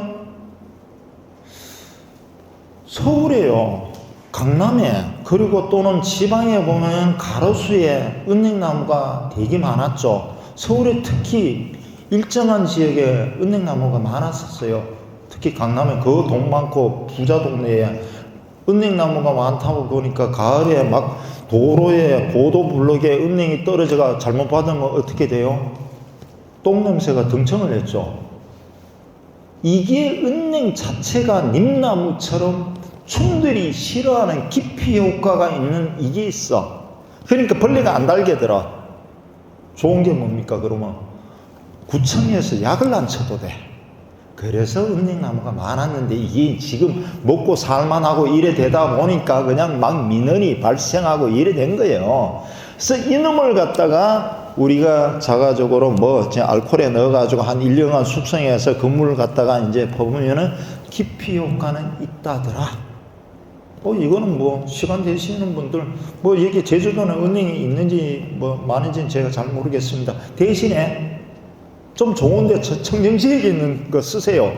서울에요. 강남에 그리고 또는 지방에 보면 가로수에 은행나무가 되게 많았죠. 서울에 특히 일정한 지역에 은행나무가 많았었어요. 특히 강남에 그 돈 많고 부자 동네에 은행나무가 많다고 보니까 가을에 막 도로에 보도블럭에 은행이 떨어져가 잘못 받으면 어떻게 돼요? 똥냄새가 등청을 했죠. 이게 은행 자체가 님나무처럼 충들이 싫어하는 기피 효과가 있는 이게 있어. 그러니까 벌레가 안 달게 들어. 좋은 게 뭡니까 그러면? 구청에서 약을 안 쳐도 돼. 그래서 은행나무가 많았는데 이게 지금 먹고 살만하고 이래 되다 보니까 그냥 막 민원이 발생하고 이래 된 거예요. 그래서 이놈을 갖다가 우리가 자가적으로 뭐 알코올에 넣어가지고 한 1년간 숙성해서 그물을 갖다가 이제 퍼부면은 기피 효과는 있다더라. 이거는 뭐 시간 되시는 분들 뭐 여기 제주도는 은행이 있는지 뭐 많은지는 제가 잘 모르겠습니다. 대신에 좀 좋은데 청정지역에 있는 거 쓰세요.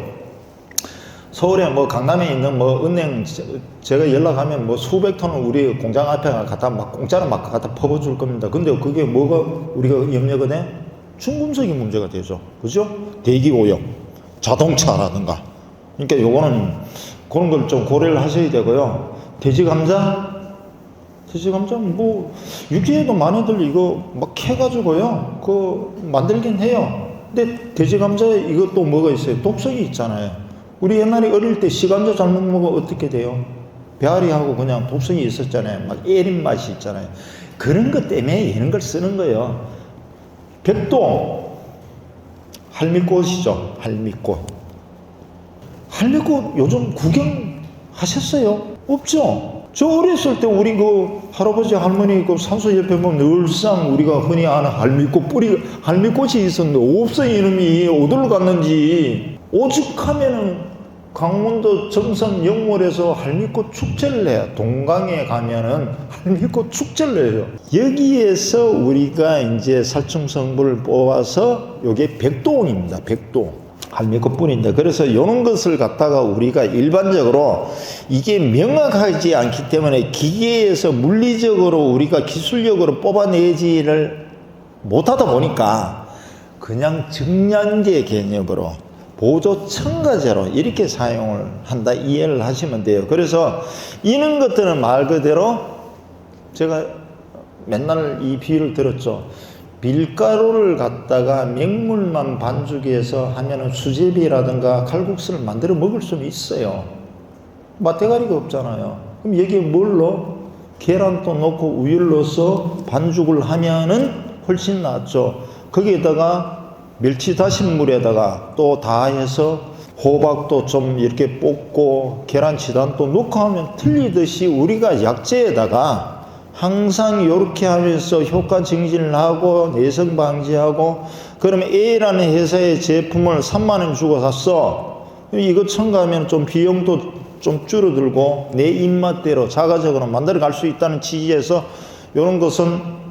서울에 뭐 강남에 있는 뭐 은행 제가 연락하면 뭐 수백 톤을 우리 공장 앞에 갖다 막 공짜로 막 갖다 퍼부어줄 겁니다. 근데 그게 뭐가 우리가 염려가 돼? 중금속이 문제가 되죠. 그죠? 대기 오염, 자동차라든가. 그러니까 요거는 그런 걸 좀 고려를 하셔야 되고요. 돼지 감자 뭐 육지에도 많이들 이거 막 캐가지고요. 그 만들긴 해요. 근데 돼지 감자에 이것도 뭐가 있어요? 독성이 있잖아요. 우리 옛날에 어릴 때 시감자 잘못 먹으면 어떻게 돼요? 배앓이하고 그냥 독성이 있었잖아요. 막 애린 맛이 있잖아요. 그런 것 때문에 이런 걸 쓰는 거예요. 백동 할미꽃이죠. 할미꽃 요즘 구경하셨어요? 없죠? 저 어렸을 때 우리 그 할아버지 할머니 그 산소 옆에 보면 늘상 우리가 흔히 아는 할미꽃이 있었는데 없어요. 이놈이 어디로 갔는지. 오죽하면은 강원도 정선 영월에서 할미꽃 축제를 해요. 동강에 가면은 할미꽃 축제를 해요. 여기에서 우리가 이제 살충 성분을 뽑아서 요게 백도원입니다. 백도. 할미꽃 뿐인데 그래서 이런 것을 갖다가 우리가 일반적으로 이게 명확하지 않기 때문에 기계에서 물리적으로 우리가 기술력으로 뽑아내지를 못하다 보니까 그냥 증량제 개념으로 보조 첨가제로 이렇게 사용을 한다 이해를 하시면 돼요. 그래서 이런 것들은 말 그대로 제가 맨날 이 비유를 들었죠. 밀가루를 갖다가 맹물만 반죽해서 하면은 수제비라든가 칼국수를 만들어 먹을 수는 있어요. 맛대가리가 없잖아요. 그럼 여기에 뭘로? 계란도 넣고 우유를 넣어서 반죽을 하면은 훨씬 낫죠. 거기에다가 멸치 다신 물에다가 또 다 해서 호박도 좀 이렇게 볶고 계란치단도 넣고 하면 틀리듯이 우리가 약재에다가 항상 이렇게 하면서 효과 증진을 하고 내성 방지하고 그러면 A라는 회사의 제품을 3만 원 주고 샀어. 이거 첨가하면 좀 비용도 좀 줄어들고 내 입맛대로 자가적으로 만들어 갈 수 있다는 취지에서 이런 것은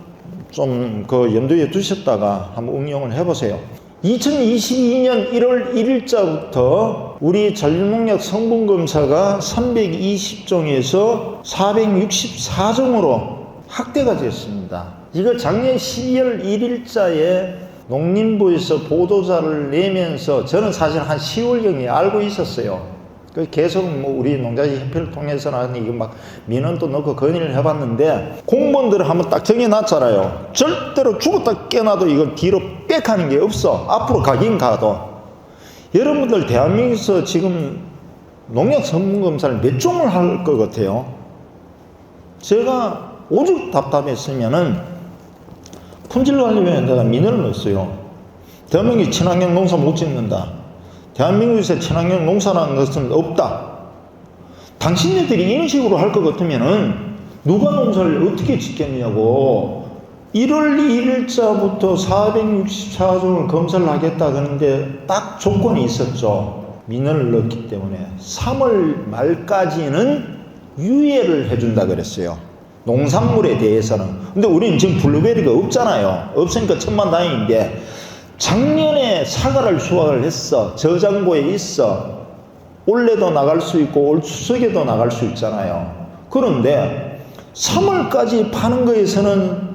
좀 그 염두에 두셨다가 한번 응용을 해보세요. 2022년 1월 1일자부터 우리 전류농약 성분 검사가 320종에서 464종으로 확대가 됐습니다. 이거 작년 12월 1일자에 농림부에서 보도자를 내면서 저는 사실 한 10월경에 알고 있었어요. 계속 뭐 우리 농자재 협회를 통해서는 이거 막 민원도 넣고 건의를 해봤는데 공무원들을 한번 딱 정해놨잖아요. 절대로 죽었다 깨어나도 이걸 뒤로 빽하는 게 없어. 앞으로 가긴 가도. 여러분들 대한민국에서 지금 농약 성분 검사를 몇 종을 할 것 같아요? 제가 오죽 답답했으면은 품질관리위원회에다가 민원을 넣었어요. 대한민국이 친환경 농사 못 짓는다. 대한민국에서 친환경 농사라는 것은 없다. 당신네들이 이런 식으로 할 것 같으면은 누가 농사를 어떻게 짓겠냐고. 1월 2일자부터 464종을 검사를 하겠다 그러는데 딱 조건이 있었죠. 민원을 넣었기 때문에 3월 말까지는 유예를 해준다 그랬어요. 농산물에 대해서는. 근데 우리는 지금 블루베리가 없잖아요. 없으니까 천만다행인데 작년에 사과를 수확을 했어. 저장고에 있어. 올해도 나갈 수 있고 올 추석에도 나갈 수 있잖아요. 그런데 3월까지 파는 거에서는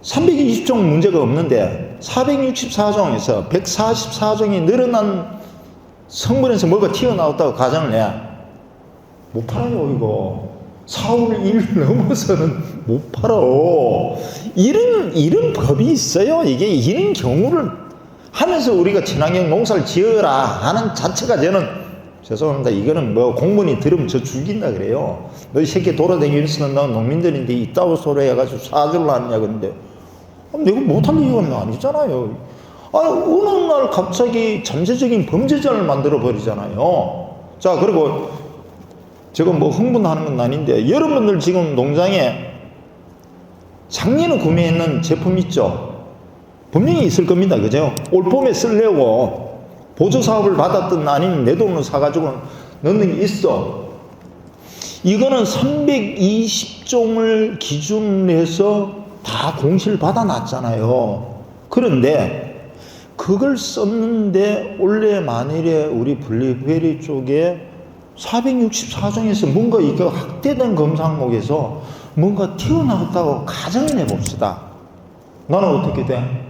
320종 문제가 없는데 464종에서 144종이 늘어난 성분에서 뭐가 튀어나왔다고 가정을 해. 못 팔아요 이거. 4월 1일 넘어서는 못 팔어. 이런 법이 있어요. 이게 이런 경우를 하면서 우리가 친환경 농사를 지어라 하는 자체가 저는 죄송합니다. 이거는 뭐 공무원이 들으면 저 죽인다 그래요. 너희 새끼 돌아다니면서 너 농민들인데 이따위 소리 해가지고 사주를 하느냐 그런데 내가 못할 이유는 아니잖아요. 어느 날 갑자기 잠재적인 범죄자를 만들어 버리잖아요. 자, 그리고 제가 뭐 흥분하는 건 아닌데 여러분들 지금 농장에 작년에 구매했는 제품 있죠? 분명히 있을 겁니다. 그죠? 올 봄에 쓰려고 보조사업을 받았든 아니면 내 돈으로 사가지고 넣는 게 있어. 이거는 320종을 기준으로 해서 다 공시를 받아놨잖아요. 그런데 그걸 썼는데 원래 만일에 우리 블루베리 쪽에 464종에서 뭔가 이거 확대된 검사 항목에서 뭔가 튀어나왔다고 가정을 해봅시다. 나는 어떻게 돼?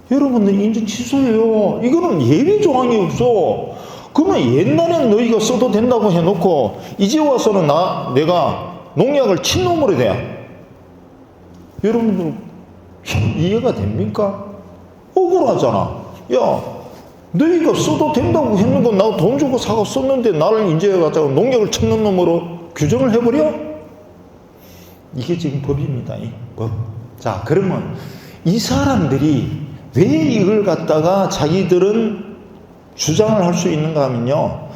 여러분들 인증 취소해요. 이거는 예외 조항이 없어. 그러면 옛날엔 너희가 써도 된다고 해놓고 이제 와서는 내가 농약을 친 놈으로 돼. 여러분들 이해가 됩니까? 억울하잖아. 야, 너희가 써도 된다고 했는 건 나 돈 주고 사고 썼는데 나를 이제 갖다가 농약을 쳤는 놈으로 규정을 해버려? 이게 지금 법입니다. 이 법. 자, 그러면 이 사람들이 왜 이걸 갖다가 자기들은 주장을 할 수 있는가 하면요.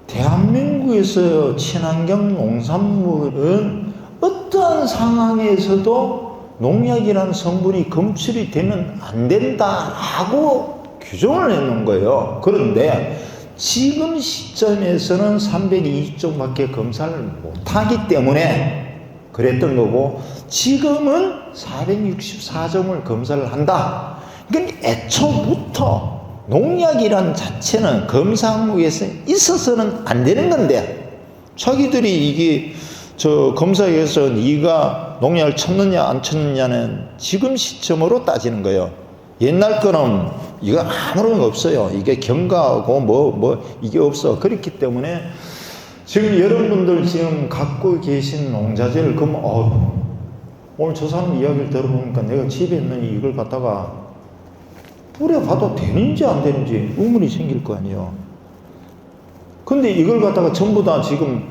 대한민국에서 친환경 농산물은 어떠한 상황에서도 농약이라는 성분이 검출이 되면 안 된다라고 규정을 해놓은 거예요. 그런데 지금 시점에서는 320종밖에 검사를 못하기 때문에 그랬던 거고 지금은 464종을 검사를 한다. 그러니까 애초부터 농약이란 자체는 검사 항목에서 있어서는 안 되는 건데 자기들이 이게 검사에서 네가 농약을 쳤느냐 안 쳤느냐는 지금 시점으로 따지는 거예요. 옛날 거는 이거 아무런 거 없어요. 이게 경과하고 이게 없어. 그렇기 때문에 지금 여러분들 지금 갖고 계신 농자재를 그럼 오늘 저 사람 이야기를 들어보니까 내가 집에 있는 이걸 갖다가 뿌려봐도 되는지 안 되는지 의문이 생길 거 아니에요. 근데 이걸 갖다가 전부 다 지금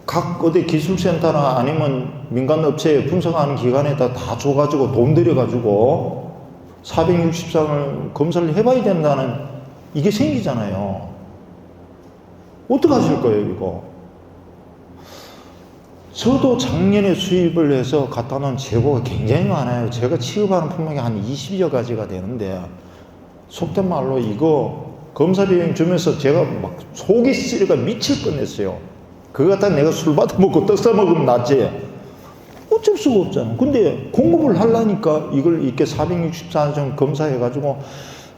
각 어디 기술센터나 아니면 민간업체에 분석하는 기관에다 다 줘가지고 돈 들여가지고 464을 검사를 해봐야 된다는 이게 생기잖아요. 어떡하실 거예요, 이거? 저도 작년에 수입을 해서 갖다 놓은 재고가 굉장히 많아요. 제가 취급하는 품목이 한 20여 가지가 되는데 속된 말로 이거 검사 비용 주면서 제가 막 속이 쓰리가 미칠 뻔했어요. 그거 갖다 내가 술 받아 먹고 떡 사 먹으면 낫지. 어쩔 수가 없잖아. 근데 공급을 하려니까 이걸 이렇게 464정 검사해가지고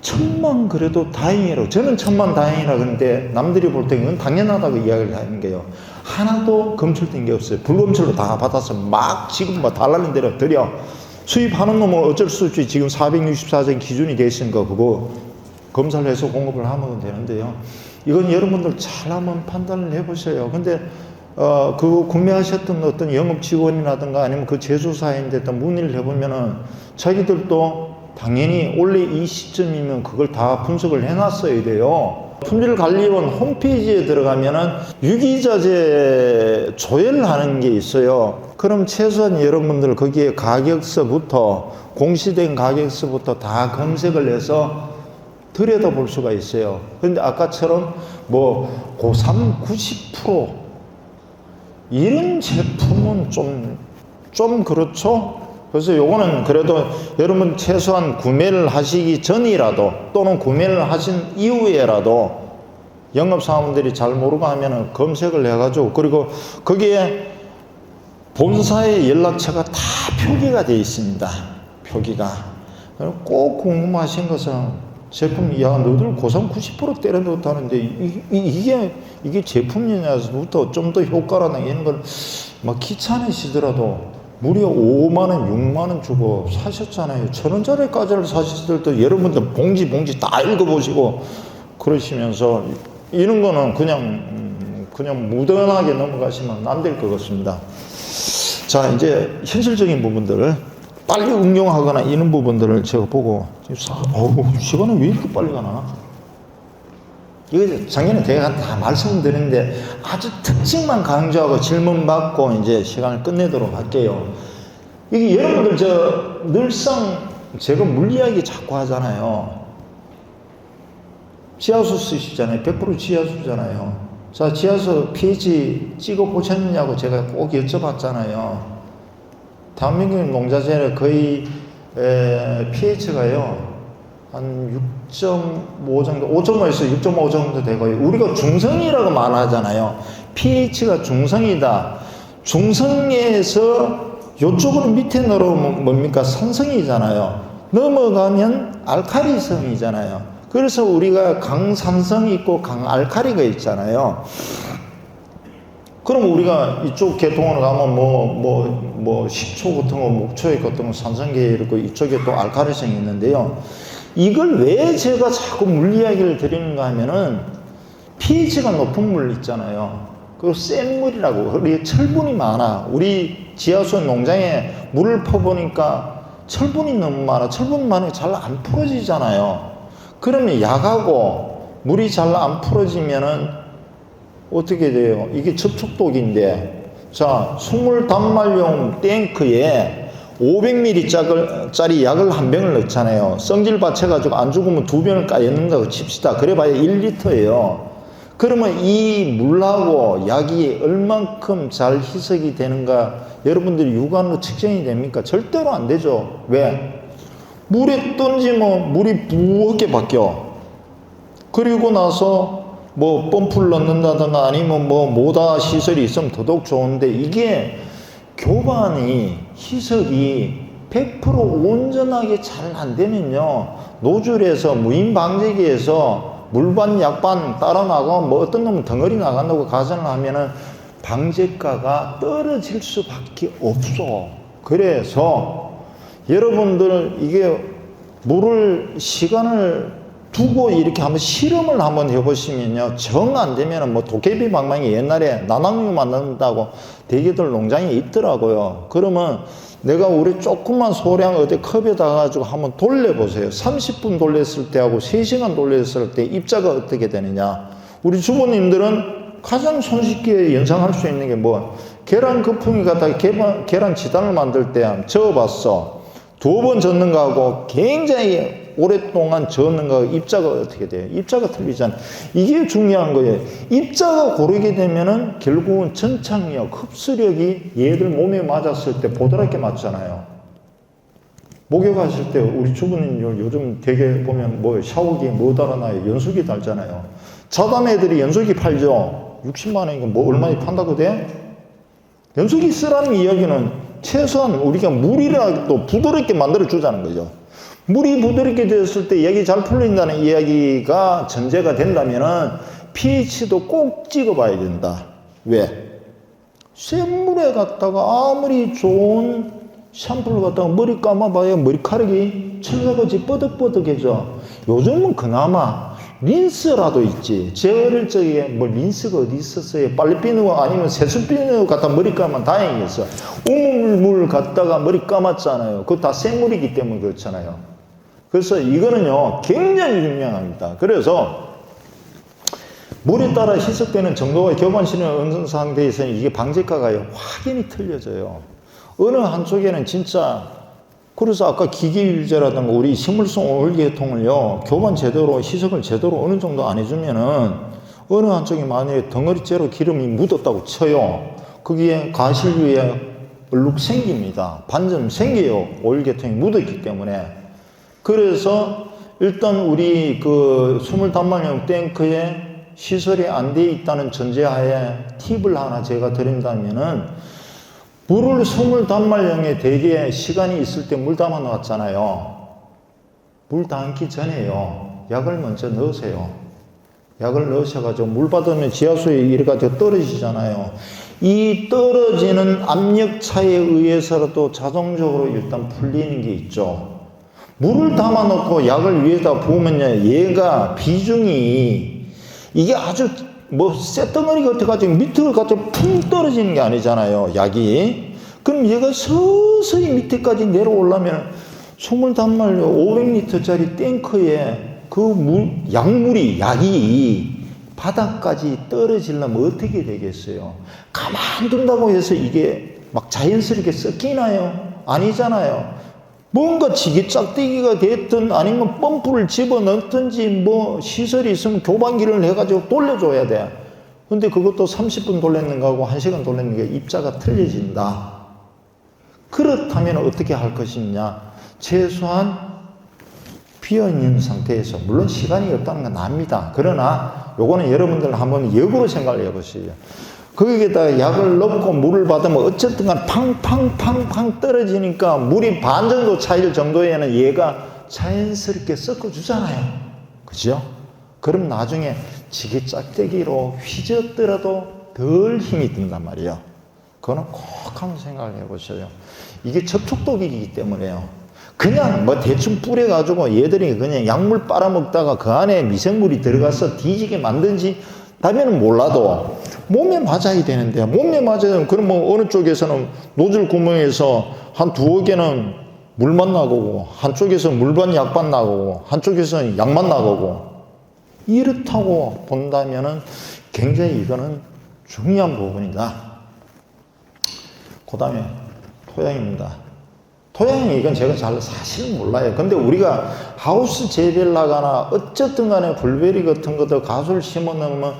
1000만 그래도 다행이라고. 저는 1000만 다행이라 그러는데 남들이 볼 때 이건 당연하다고 이야기를 하는 게요. 하나도 검출된 게 없어요. 불검출로 다 받아서 막 지금 뭐 달라는 대로 드려. 수입하는 놈은 어쩔 수 없이 지금 464정 기준이 돼 있으니까 그거 검사를 해서 공급을 하면 되는데요. 이건 여러분들 잘 한번 판단을 해보셔요. 근데 그 구매하셨던 어떤 영업 직원이라든가 아니면 그 제조사인데 또 문의를 해보면은 자기들도 당연히 원래 이 시점이면 그걸 다 분석을 해놨어야 돼요. 품질관리원 홈페이지에 들어가면은 유기자재 조회를 하는 게 있어요. 그럼 최소한 여러분들 거기에 가격서부터 공시된 가격서부터 다 검색을 해서 들여다볼 수가 있어요. 그런데 아까처럼 뭐 고3 90% 이런 제품은 좀 그렇죠? 그래서 요거는 그래도 여러분 최소한 구매를 하시기 전이라도 또는 구매를 하신 이후에라도 영업사원들이 잘 모르고 하면은 검색을 해가지고 그리고 거기에 본사의 연락처가 다 표기가 되어 있습니다. 표기가. 꼭 궁금하신 것은 제품, 야, 너들 고3 90% 때려 넣었다는데, 이게 제품이냐서부터 좀 더 효과라나 이런 걸 막 귀찮으시더라도 무려 5만원, 6만원 주고 사셨잖아요. 1000원짜리까지를 사셨을 때 여러분들 봉지 다 읽어보시고 그러시면서 이런 거는 그냥 무던하게 넘어가시면 안 될 것 같습니다. 자, 이제 현실적인 부분들을 빨리 응용하거나 이런 부분들을 제가 보고 시간은 왜 이렇게 빨리 가나? 이거 작년에 제가 다 말씀드렸는데 아주 특징만 강조하고 질문 받고 이제 시간을 끝내도록 할게요. 이게 여러분들 늘상 제가 물리학이 자꾸 하잖아요. 지하수 쓰시잖아요. 100% 지하수잖아요. 자, 지하수 pH 찍어 보셨느냐고 제가 꼭 여쭤봤잖아요. 대한민국 농자재는 거의 pH가요 한 6.5 정도, 5.5에서 6.5 정도 되고요. 우리가 중성이라고 말하잖아요. pH가 중성이다. 중성에서 요쪽으로 밑에 내려오면 뭡니까? 산성이잖아요. 넘어가면 알칼리성이잖아요. 그래서 우리가 강산성이 있고 강알칼리가 있잖아요. 그럼 우리가 이쪽 계통으로 가면 식초 같은 거, 목초액 같은 거 산성계에 있고 이쪽에 또 알칼리성이 있는데요. 이걸 왜 제가 자꾸 물 이야기를 드리는가 하면은 pH가 높은 물 있잖아요. 그 센 물이라고. 우리 철분이 많아. 우리 지하수 농장에 물을 퍼보니까 철분이 너무 많아. 철분 많으면 잘 안 풀어지잖아요. 그러면 약하고 물이 잘 안 풀어지면은 어떻게 돼요? 이게 접촉독인데, 자, 수물 단말용 탱크에 500ml 짜리 약을 한 병을 넣잖아요. 성질 받쳐가지고 안 죽으면 2병을 까였는다고 칩시다. 그래봐야 1리터예요. 그러면 이 물하고 약이 얼만큼 잘 희석이 되는가 여러분들이 육안으로 측정이 됩니까? 절대로 안 되죠. 왜? 물에 던지면 물이 부엌에 바뀌어. 그리고 나서 뭐 펌프를 넣는다든가 아니면 뭐 모다 시설이 있으면 더더욱 좋은데 이게 교반이 희석이 100% 온전하게 잘 안 되면요 노즐에서 무인방제기에서 물반 약반 따라 나가고 뭐 어떤 놈은 덩어리 나간다고 가정을 하면은 방제가가 떨어질 수밖에 없어. 그래서 여러분들 이게 물을 시간을 두고 이렇게 한번 실험을 한번 해보시면요. 정 안 되면은 뭐 도깨비 방망이 옛날에 나낙류 만든다고 대개들 농장에 있더라고요. 그러면 내가 우리 조그만 소량 어디 컵에다 가지고 한번 돌려보세요. 30분 돌렸을 때하고 3시간 돌렸을 때 입자가 어떻게 되느냐. 우리 주부님들은 가장 손쉽게 연상할 수 있는 게 뭐 계란 거품이 갖다가 계란 지단을 만들 때 저어봤어. 2번 젓는 거하고 굉장히 오랫동안 저었는 거 입자가 어떻게 돼요? 입자가 틀리잖아요. 이게 중요한 거예요. 입자가 고르게 되면은 결국은 전착력, 흡수력이 얘들 몸에 맞았을 때 보드랍게 맞잖아요. 목욕하실 때 우리 주부님 요즘 되게 보면 뭐 샤워기 뭐 달아놔요? 연수기 달잖아요. 자담 애들이 연수기 팔죠. 60만 원이니까 뭐 얼마에 판다고 돼? 염소기 쓰라는 이야기는 최소한 우리가 물이라도 부드럽게 만들어 주자는 거죠. 물이 부드럽게 되었을 때 약이 잘 풀린다는 이야기가 전제가 된다면은 pH도 꼭 찍어봐야 된다. 왜? 센 물에 갖다가 아무리 좋은 샴푸를 갖다가 머리 감아봐야 머리카락이 철사같이 뻐덕뻐덕해져. 요즘은 그나마 린스라도 있지. 제 어릴 적에 뭐 린스가 어디 있었어요? 빨래비누 아니면 세수비누 갖다 머리 감으면 다행이었어. 우물물 갖다가 머리 감았잖아요. 그거 다 생물이기 때문에 그렇잖아요. 그래서 이거는요 굉장히 중요합니다. 그래서 물에 따라 희석되는 정도와 교반신의 어느 상태에서는 이게 방제가가요 확연히 틀려져요. 어느 한쪽에는 진짜, 그래서 아까 기계유제라든가 우리 식물성 오일계통을요 교반 제대로 희석을 제대로 어느 정도 안 해주면은 어느 한쪽에 만약에 덩어리째로 기름이 묻었다고 쳐요. 거기에 가실류에 얼룩 생깁니다. 반점 생겨요. 오일계통이 묻었기 때문에. 그래서 일단 우리 그 수물단말용 탱크에 시설이 안 돼 있다는 전제하에 팁을 하나 제가 드린다면은, 물을 수물단말용에 대개 시간이 있을 때 물 담아 놨잖아요. 물 담기 전에요 약을 먼저 넣으세요. 약을 넣으셔가지고 물 받으면 지하수에 이래가지고 떨어지잖아요. 이 떨어지는 압력 차에 의해서라도 자동적으로 일단 풀리는 게 있죠. 물을 담아 놓고 약을 위에다 부으면요 얘가 비중이 이게 아주 뭐 쇳덩어리 같아가지고 밑으로 가지고 풍 떨어지는 게 아니잖아요, 약이. 그럼 얘가 서서히 밑에까지 내려오려면 수물단말로 500리터짜리 탱크에 그 물, 약이 바닥까지 떨어지려면 어떻게 되겠어요? 가만둔다고 해서 이게 막 자연스럽게 섞이나요? 아니잖아요. 뭔가 지게 짝대기가 됐든 아니면 펌프를 집어넣든지 뭐 시설이 있으면 교반기를 해가지고 돌려줘야 돼. 근데 그것도 30분 돌리는 거하고 1시간 돌리는 게 입자가 틀려진다. 그렇다면 어떻게 할 것이냐? 최소한 비어있는 상태에서, 물론 시간이 없다는 건 압니다. 그러나 요거는 여러분들 한번 역으로 생각을 해보시죠. 거기에다 약을 넣고 물을 받으면 어쨌든 간 팡팡팡팡 떨어지니까 물이 반 정도 차일 정도에는 얘가 자연스럽게 섞어주잖아요. 그죠? 그럼 나중에 지게 짝대기로 휘젓더라도 덜 힘이 든단 말이에요. 그거는 꼭 한번 생각을 해보셔요. 이게 접촉독이기 때문에요. 그냥 뭐 대충 뿌려가지고 얘들이 그냥 약물 빨아먹다가 그 안에 미생물이 들어가서 뒤지게 만든지 다면은 몰라도 몸에 맞아야 되는데, 몸에 맞아야, 그럼 뭐 어느 쪽에서는 노즐 구멍에서 한 두어 개는 물만 나가고, 한쪽에서 물반 약반 나가고, 한쪽에서는 약만 나가고, 이렇다고 본다면은 굉장히 이거는 중요한 부분이다. 그 다음에 토양입니다. 토양이 이건 제가 잘 사실 몰라요. 근데 우리가 하우스 재배를 하거나 어쨌든 간에 블루베리 같은 것도 가수를 심어 놓으면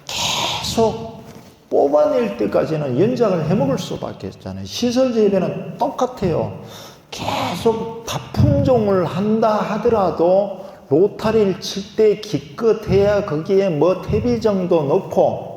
계속 뽑아낼 때까지는 연장을 해먹을 수밖에 없잖아요. 시설 재배는 똑같아요. 계속 다품종을 한다 하더라도 로타리를 칠 때 기껏해야 거기에 뭐 퇴비 정도 넣고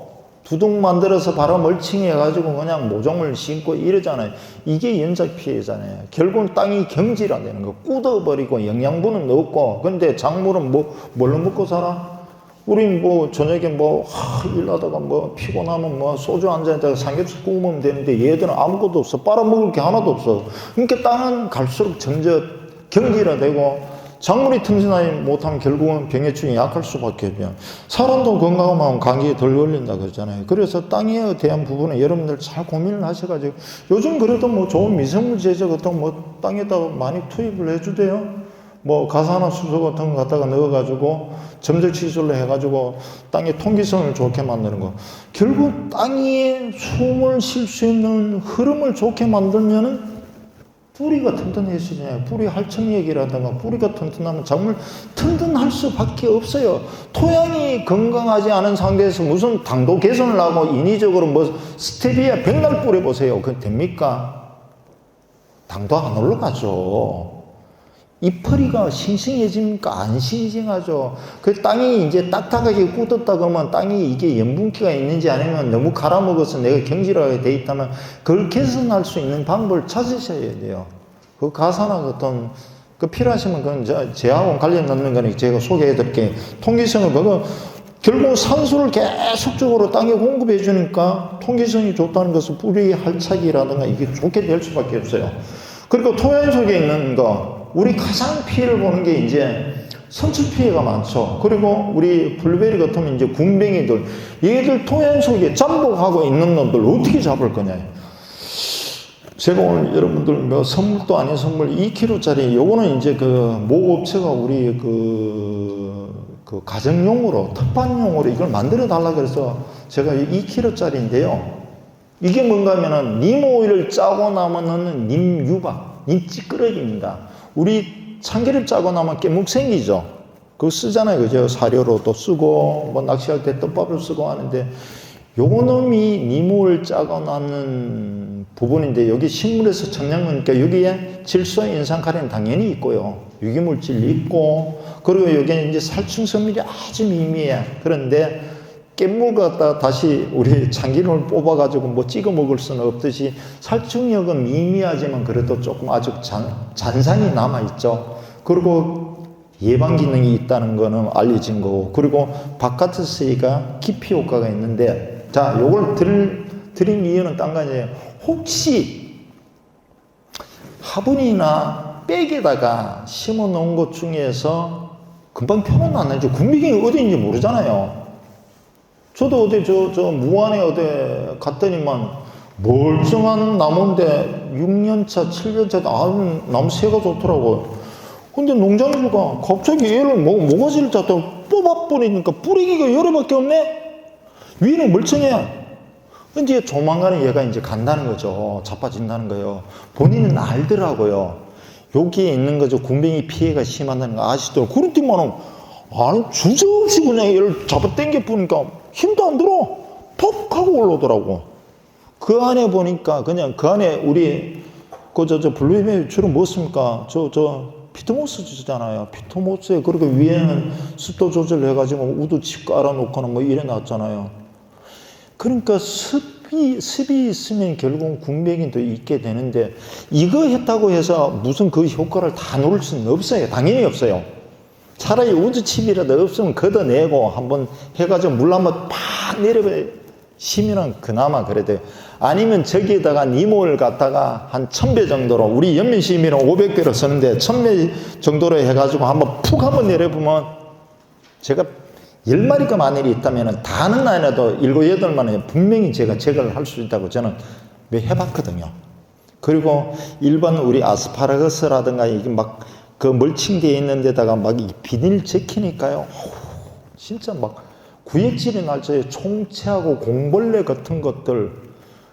두둑 만들어서 바로 멀칭해가지고 그냥 모종을 심고 이러잖아요. 이게 연작 피해잖아요. 결국은 땅이 경질화되는 거. 굳어버리고 영양분은 넣고, 근데 작물은 뭐 뭘로 먹고 살아? 우린 뭐 저녁에 뭐 일하다가 뭐 피곤하면 뭐 소주 한잔에다가 삼겹살 구우면 되는데 얘들은 아무것도 없어. 빨아먹을 게 하나도 없어. 그러니까 땅은 갈수록 점점 경질화되고 작물이 튼튼하지 못하면 결국은 병해충이 약할 수밖에 없죠. 사람도 건강하면 감기에 덜 걸린다 그러잖아요. 그래서 땅에 대한 부분에 여러분들 잘 고민을 하셔가지고, 요즘 그래도 뭐 좋은 미생물 제조 같은 거 뭐 땅에다 많이 투입을 해주대요. 뭐 가산화수소 같은 거 갖다가 넣어가지고 점적치술로 해가지고 땅의 통기성을 좋게 만드는 거. 결국 땅에 숨을 쉴 수 있는 흐름을 좋게 만들면은 뿌리가 튼튼해지잖아요. 뿌리 할청력이라든가 뿌리가 튼튼하면 작물 튼튼할 수밖에 없어요. 토양이 건강하지 않은 상태에서 무슨 당도 개선을 하고 인위적으로 뭐 스테비아 백날 뿌려보세요. 그건 됩니까? 당도 안 올라가죠. 잎허리가 싱싱해집니까? 안 싱싱하죠. 그 땅이 이제 딱딱하게 굳었다 그러면 땅이 이게 염분기가 있는지 아니면 너무 갈아먹어서 내가 경질하게 돼 있다면 그걸 개선할 수 있는 방법을 찾으셔야 돼요. 그 가사나 어떤 그 필요하시면 그건 저하고 관련 있는 거니 제가 소개해 드릴게요. 통기성을 보고 결국 산소를 계속적으로 땅에 공급해 주니까 통기성이 좋다는 것은 뿌리 활착이라든가 이게 좋게 될 수밖에 없어요. 그리고 토양 속에 있는 거 우리 가장 피해를 보는 게 이제 선출 피해가 많죠. 그리고 우리 블루베리 같으면 이제 군뱅이들 얘들 토양 속에 잠복하고 있는 놈들 어떻게 잡을 거냐. 제가 오늘 여러분들 뭐 선물도 아닌 선물 2kg짜리 요거는 이제 그 모 업체가 우리 그 가정용으로 특판용으로 이걸 만들어 달라 그래서 제가 2kg짜리인데요. 이게 뭔가 하면은 님 오일을 짜고 나면은 님 유박, 님 찌끄러기입니다. 우리 참기름 짜고 나면 깨묵 생기죠. 그거 쓰잖아요. 그죠? 사료로도 쓰고, 뭐 낚시할 때 떡밥을 쓰고 하는데, 요거 놈이 님 오일 짜고 나는 부분인데, 여기 식물에서 청량하니까 여기에 질소 인산가리는 당연히 있고요. 유기물질이 있고, 그리고 여기에 이제 살충성분이 아주 미미해. 그런데, 깻물 갖다 다시 우리 참기름을 뽑아가지고 뭐 찍어 먹을 수는 없듯이 살충력은 미미하지만 그래도 조금 아주 잔상이 남아있죠. 그리고 예방 기능이 있다는 거는 알려진 거고, 그리고 바카트 C가 기피 효과가 있는데, 자, 요걸 드린 이유는 딴 거 아니에요. 혹시 화분이나 백에다가 심어 놓은 것 중에서 금방 표현 안 나죠. 군비경이 어디인지 모르잖아요. 저도 어디 무안에 어디 갔더니만 멀쩡한 나무인데 6년차, 7년차 나무 새가 좋더라고요. 근데 농장주가 갑자기 얘를 모가지를 잡다 뽑아버리니까 뿌리기가 열흘밖에 없네? 위는 멀쩡해. 근데 조만간에 얘가 이제 간다는 거죠. 자빠진다는 거예요. 본인은 알더라고요. 여기에 있는 거죠. 군뱅이 피해가 심하다는 거 아시죠? 그렇지만은 아니 주저없이 그냥 얘를 잡아 당겨 보니까 힘도 안 들어. 톡 하고 올라오더라고. 그 안에 보니까 그냥 그 안에 우리 블루베리 주로 뭐 씁니까? 피트모스 주잖아요. 피트모스에 그리고 위에는 습도 조절해가지고 우두칩 깔아놓거나 뭐 이래 놨잖아요. 그러니까 습이 있으면 결국은 군뱅이도 있게 되는데 이거 했다고 해서 무슨 그 효과를 다 누릴 수는 없어요. 당연히 없어요. 차라리 우두칩이라도 없으면 걷어내고 한번 해가지고 물 한번 팍 내려봐야 심이랑 그나마 그래도 아니면 저기에다가 니모를 갖다가 한 1000배 정도로 우리 연면심이랑 500배로 쓰는데 1000배 정도로 해가지고 한번 푹 한번 내려보면 제가 10마리가 만일이 있다면 다는 아니라도 7, 8마리 분명히 제가 제거를 할 수 있다고 저는 해봤거든요. 그리고 일반 우리 아스파라거스라든가 이게 막 그 멀칭되어 있는 데다가 막 이 비닐 제키니까요. 진짜 막 구역질이 날짜에 총채하고 공벌레 같은 것들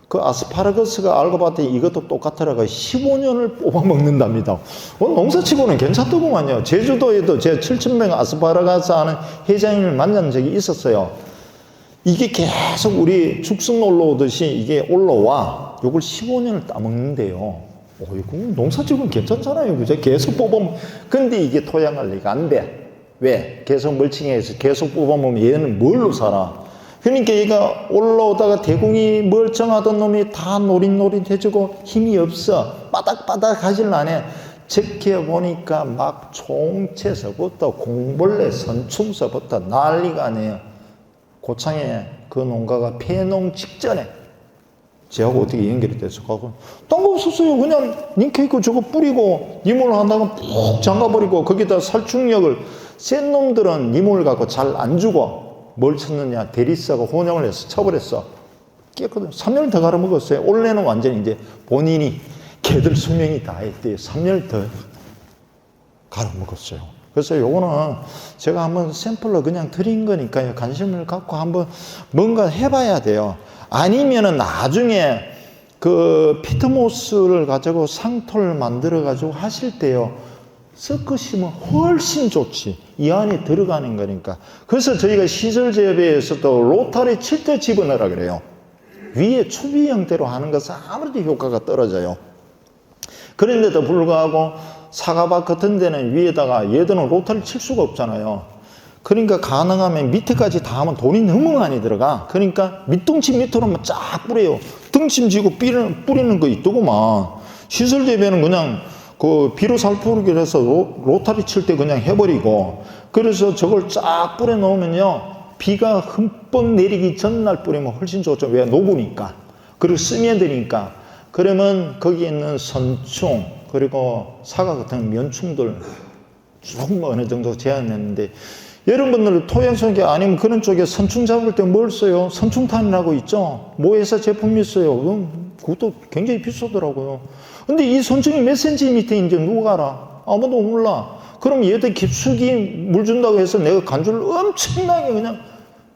그 아스파라거스가 알고 봤더니 이것도 똑같더라고요. 15년을 뽑아 먹는답니다. 농사치고는 괜찮더구만요. 제주도에도 제가 7,000명 아스파라거스 하는 회장님을 만난 적이 있었어요. 이게 계속 우리 죽순 올라오듯이 이게 올라와. 요걸 15년을 따먹는데요. 이거 농사치고는 괜찮잖아요. 그죠? 계속 뽑아먹으면. 근데 이게 토양 관리가 안 돼. 왜? 계속 멀칭해서 계속 뽑아먹으면 얘는 뭘로 살아? 그러니까 얘가 올라오다가 대궁이 멀쩡하던 놈이 다 노릿노릿해지고 힘이 없어. 바닥바닥 하질 않아. 지켜보니까 막 총채서부터 공벌레 선충서부터 난리가 아니에요. 고창에 그 농가가 폐농 직전에 제하고 어떻게 연결이 됐어? 딴 거 없었어요. 그냥 닌케이크 저거 뿌리고 니몰 한다고 푹 잠가버리고 거기다 살충력을 센 놈들은 니몰 갖고 잘 안 죽어. 뭘 쳤느냐? 대리사가 혼용을 해서 쳐버렸어. 깨끗해. 3년을 더 갈아먹었어요. 올해는 완전히 이제 본인이 걔들 수명이 다 했대요. 3년을 더 갈아먹었어요. 그래서 요거는 제가 한번 샘플로 그냥 드린 거니까요. 관심을 갖고 한번 뭔가 해봐야 돼요. 아니면은 나중에 그 피트모스를 가지고 상토를 만들어 가지고 하실 때요. 섞으시면 훨씬 좋지. 이 안에 들어가는 거니까. 그래서 저희가 시설 재배에서도 로타리 칠 때 집어넣으라 그래요. 위에 추비 형태로 하는 것은 아무래도 효과가 떨어져요. 그런데도 불구하고 사과밭 같은 데는 위에다가 얘들은 로타를 칠 수가 없잖아요. 그러니까 가능하면 밑에까지 다 하면 돈이 너무 많이 들어가. 그러니까 밑둥치 밑으로만 쫙 뿌려요. 등심지고 뿌리는 거 있더구만. 시설 재배는 그냥 그 비료 살포르기를 해서 로타리 칠 때 그냥 해버리고, 그래서 저걸 쫙 뿌려 놓으면요, 비가 흠뻑 내리기 전날 뿌리면 훨씬 좋죠. 왜? 녹으니까. 그리고 스며드니까. 그러면 거기에 있는 선충, 그리고 사과 같은 면충들 조금 어느 정도 제한했는데, 여러분들 토양 속에 아니면 그런 쪽에 선충 잡을 때 뭘 써요? 선충탄이라고 있죠? 모회사 제품이 있어요. 그것도 굉장히 비싸더라고요. 근데 이 선충이 몇 센티미터인지 누가 알아? 아무도 몰라. 그럼 얘들 깊숙이 물 준다고 해서 내가 간주를 엄청나게 그냥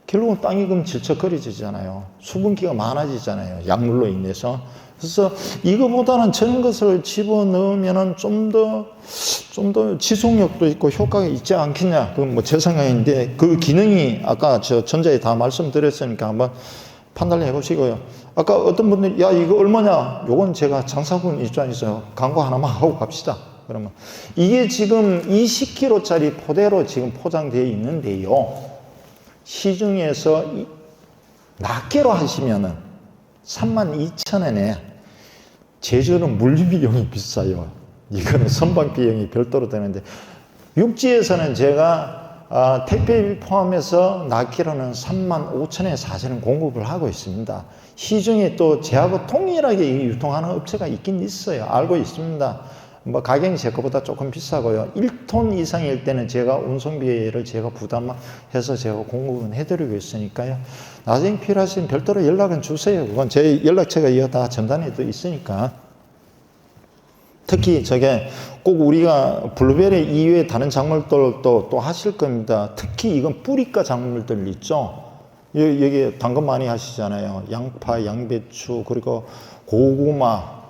결국은 땅이 그럼 질척거려지잖아요. 수분기가 많아지잖아요. 약물로 인해서. 그래서 이거보다는 저런 것을 집어넣으면은 좀 더 지속력도 있고 효과가 있지 않겠냐. 그건 뭐 제 생각인데, 그 기능이 아까 저 전자에 다 말씀드렸으니까 한번 판단을 해보시고요. 아까 어떤 분들이 야 이거 얼마냐? 요건 제가 장사꾼 입장에서 광고 하나만 하고 갑시다. 그러면 이게 지금 20kg짜리 포대로 지금 포장되어 있는데요. 시중에서 낱개로 하시면은 32,000원에 제조는 물류 비용이 비싸요. 이거는 선박 비용이 별도로 되는데, 육지에서는 제가 택배 포함해서 낱개로는 35,000원에 사실은 공급을 하고 있습니다. 시중에 또 제하고 동일하게 유통하는 업체가 있긴 있어요. 알고 있습니다. 뭐 가격이 제 것보다 조금 비싸고요. 1톤 이상일 때는 제가 운송비를 제가 부담해서 제가 공급은 해드리고 있으니까요. 나중에 필요하시면 별도로 연락은 주세요. 그건 제 연락처가 이어 다 전단에도 있으니까. 특히 저게 꼭 우리가 블루베리 이외에 다른 작물들도 또 하실 겁니다. 특히 이건 뿌리과 작물들 있죠. 여기 당근 많이 하시잖아요. 양파, 양배추, 그리고 고구마,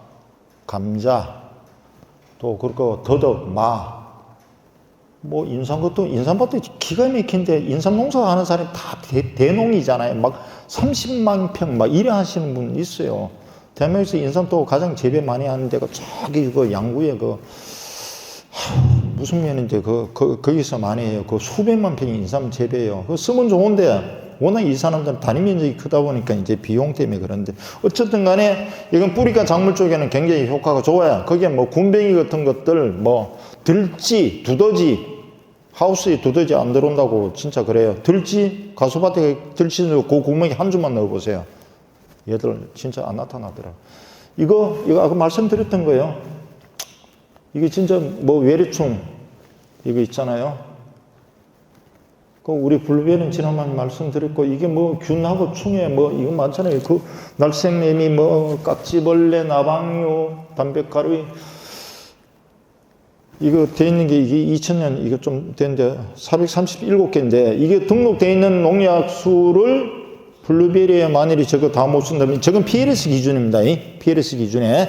감자, 또 그리고 더덕, 마, 뭐 인삼밭도 기가 막힌데, 인삼 농사 하는 사람이 다 대농이잖아요. 막 30만 평 막 이래 하시는 분 있어요. 대한민국에서 인삼도 가장 재배 많이 하는 데가 저기 그 양구에 무슨 면인데 거기서 많이 해요. 그 수백만 평이 인삼 재배해요. 그 쓰면 좋은데 워낙 이 사람들은 단위 면적이 크다 보니까 이제 비용 때문에 그런데, 어쨌든 간에 이건 뿌리과 작물 쪽에는 굉장히 효과가 좋아요. 거기에 뭐 군뱅이 같은 것들, 뭐 들쥐, 두더지, 하우스에 두더지 안 들어온다고 진짜 그래요. 들쥐, 가수밭에 들쥐 그 구멍에 한 줄만 넣어보세요. 얘들 진짜 안 나타나더라고요. 이거 아까 말씀드렸던 거예요. 이게 진짜 뭐 외래충 이거 있잖아요. 그 우리 블루베리는 지난번에 말씀드렸고, 이게 뭐 균하고 충에 뭐 이거 많잖아요. 그 날생매미, 뭐 깍지벌레, 나방류, 담배가루, 이거 돼 있는 게 이게 2000년 이거 좀 된데 437개인데, 이게 등록돼 있는 농약 수를 블루베리에 만일이 저거 다 못 쓴다면, 저건 PLS 기준입니다. PLS 기준에.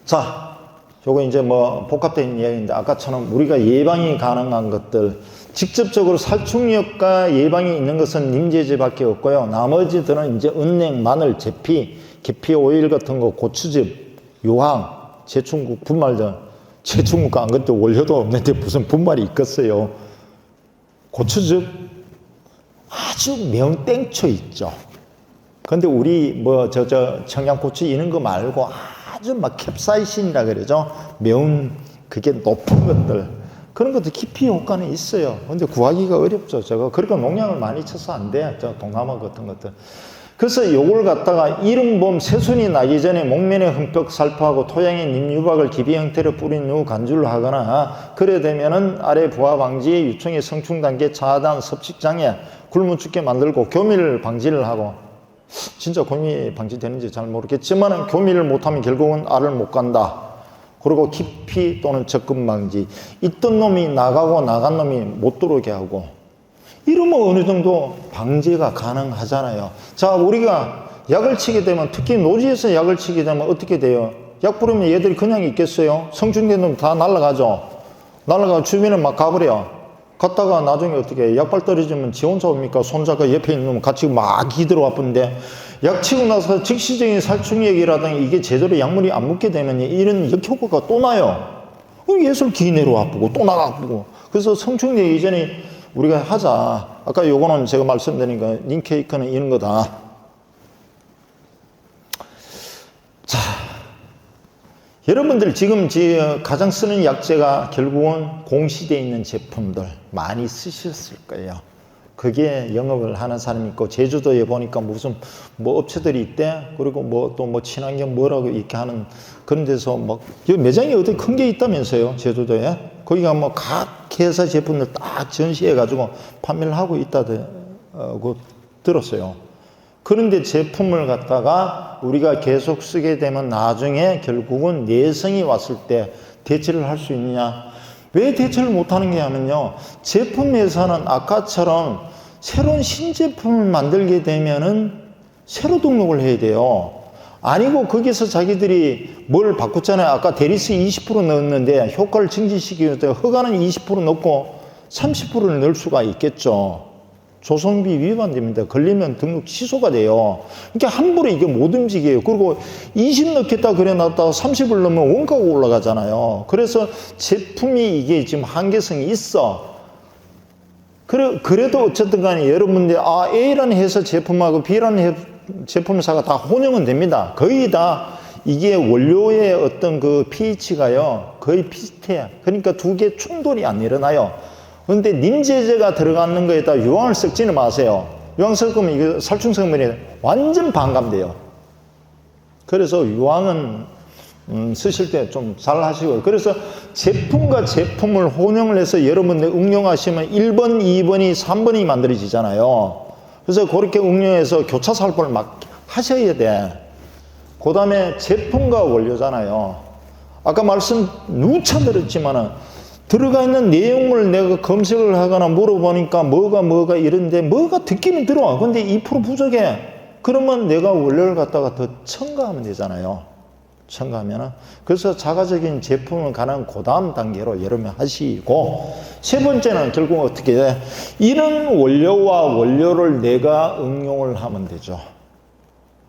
자, 요거 이제 뭐 복합된 이야기인데, 아까처럼 우리가 예방이 가능한 것들, 직접적으로 살충력과 예방이 있는 것은 님제제밖에 없고요. 나머지들은 이제 은행, 마늘, 제피, 계피 오일 같은 거, 고추즙, 유황, 제충국, 분말들. 제충국 안 그때 원료도 없는데 무슨 분말이 있겠어요. 고추즙, 아주 매운 땡초 있죠. 근데 우리 뭐 청양고추 이런 거 말고 아주 막 캡사이신이라 그러죠. 매운 그게 높은 것들, 그런 것도 깊이 효과는 있어요. 근데 구하기가 어렵죠. 저거 그러니까 농약을 많이 쳐서 안 돼. 저 동남아 같은 것들. 그래서 요걸 갖다가 이른봄 새순이 나기 전에 목면에 흠뻑 살포하고 토양에 님유박을 기비 형태로 뿌린 후 간주를 하거나, 그래 되면은 아래 부하 방지, 유충의 성충 단계 차단, 섭식 장애, 굶어 죽게 만들고 교밀 방지를 하고, 진짜 교밀 방지되는지 잘 모르겠지만 교밀을 못하면 결국은 알을 못 간다. 그리고 기피 또는 접근 방지, 있던 놈이 나가고 나간 놈이 못 들어오게 하고, 이러면 어느 정도 방제가 가능하잖아요. 자, 우리가 약을 치게 되면, 특히 노지에서 약을 치게 되면 어떻게 돼요? 약 뿌리면 얘들이 그냥 있겠어요? 성충된 놈 다 날아가죠. 날아가고 주변에 막 가버려. 갔다가 나중에 어떻게 해요? 약발 떨어지면 지 혼자 옵니까? 손자가 옆에 있는 놈 같이 막 기들어 아픈데, 약 치고 나서 즉시적인 살충력이라든가 이게 제대로 약물이 안 묻게 되면 이런 역효과가 또 나요. 예술 기내로 아프고 또 나가 아프고. 그래서 성충대 이전에 우리가 하자. 아까 요거는 제가 말씀드린 거, 닌케이크는 이런 거다. 자, 여러분들 지금 가장 쓰는 약재가 결국은 공시되어 있는 제품들 많이 쓰셨을 거예요. 그게 영업을 하는 사람이 있고, 제주도에 보니까 무슨 뭐 업체들이 있대. 그리고 뭐 또 뭐 친환경 뭐라고 이렇게 하는 그런 데서 막 매장이 어디 큰 게 있다면서요, 제주도에. 거기가 뭐 각 회사 제품들 딱 전시해 가지고 판매를 하고 있다고 들었어요. 그런데 제품을 갖다가 우리가 계속 쓰게 되면 나중에 결국은 내성이 왔을 때 대체를 할 수 있느냐? 왜 대체를 못하는 게 하면요, 제품에서는 아까처럼 새로운 신제품을 만들게 되면은 새로 등록을 해야 돼요. 아니고 거기서 자기들이 뭘 바꿨잖아요. 아까 대리수 20% 넣었는데 효과를 증진시키기 위해서 허가는 20% 넣고 30%를 넣을 수가 있겠죠. 조성비 위반됩니다. 걸리면 등록 취소가 돼요. 그러니까 함부로 이게 못 움직여요. 그리고 20 넣겠다 그래 놨다가 30을 넣으면 원가가 올라가잖아요. 그래서 제품이 이게 지금 한계성이 있어. 그래도 어쨌든 간에 여러분들, A라는 회사 제품하고 B라는 제품사가 다 혼용은 됩니다. 거의 다 이게 원료의 어떤 그 pH가요, 거의 비슷해요. 그러니까 두 개 충돌이 안 일어나요. 그런데 님제제가 들어가는 거에다 유황을 섞지는 마세요. 유황 섞으면 이게 살충 성분이 완전 반감돼요. 그래서 유황은 쓰실 때 좀 잘 하시고요. 그래서 제품과 제품을 혼용을 해서 여러분들 응용하시면 1번, 2번이, 3번이 만들어지잖아요. 그래서 그렇게 응용해서 교차 살포를 막 하셔야 돼. 그 다음에 제품과 원료잖아요. 아까 말씀 누차 드렸지만은 들어가 있는 내용을 내가 검색을 하거나 물어보니까 뭐가 이런데 뭐가 듣기는 들어와. 근데 2% 부족해. 그러면 내가 원료를 갖다가 더 첨가하면 되잖아요. 첨가하면은. 그래서 자가적인 제품을 가는 그 다음 단계로 여러분 하시고, 세 번째는 결국 어떻게 돼? 이런 원료와 원료를 내가 응용을 하면 되죠.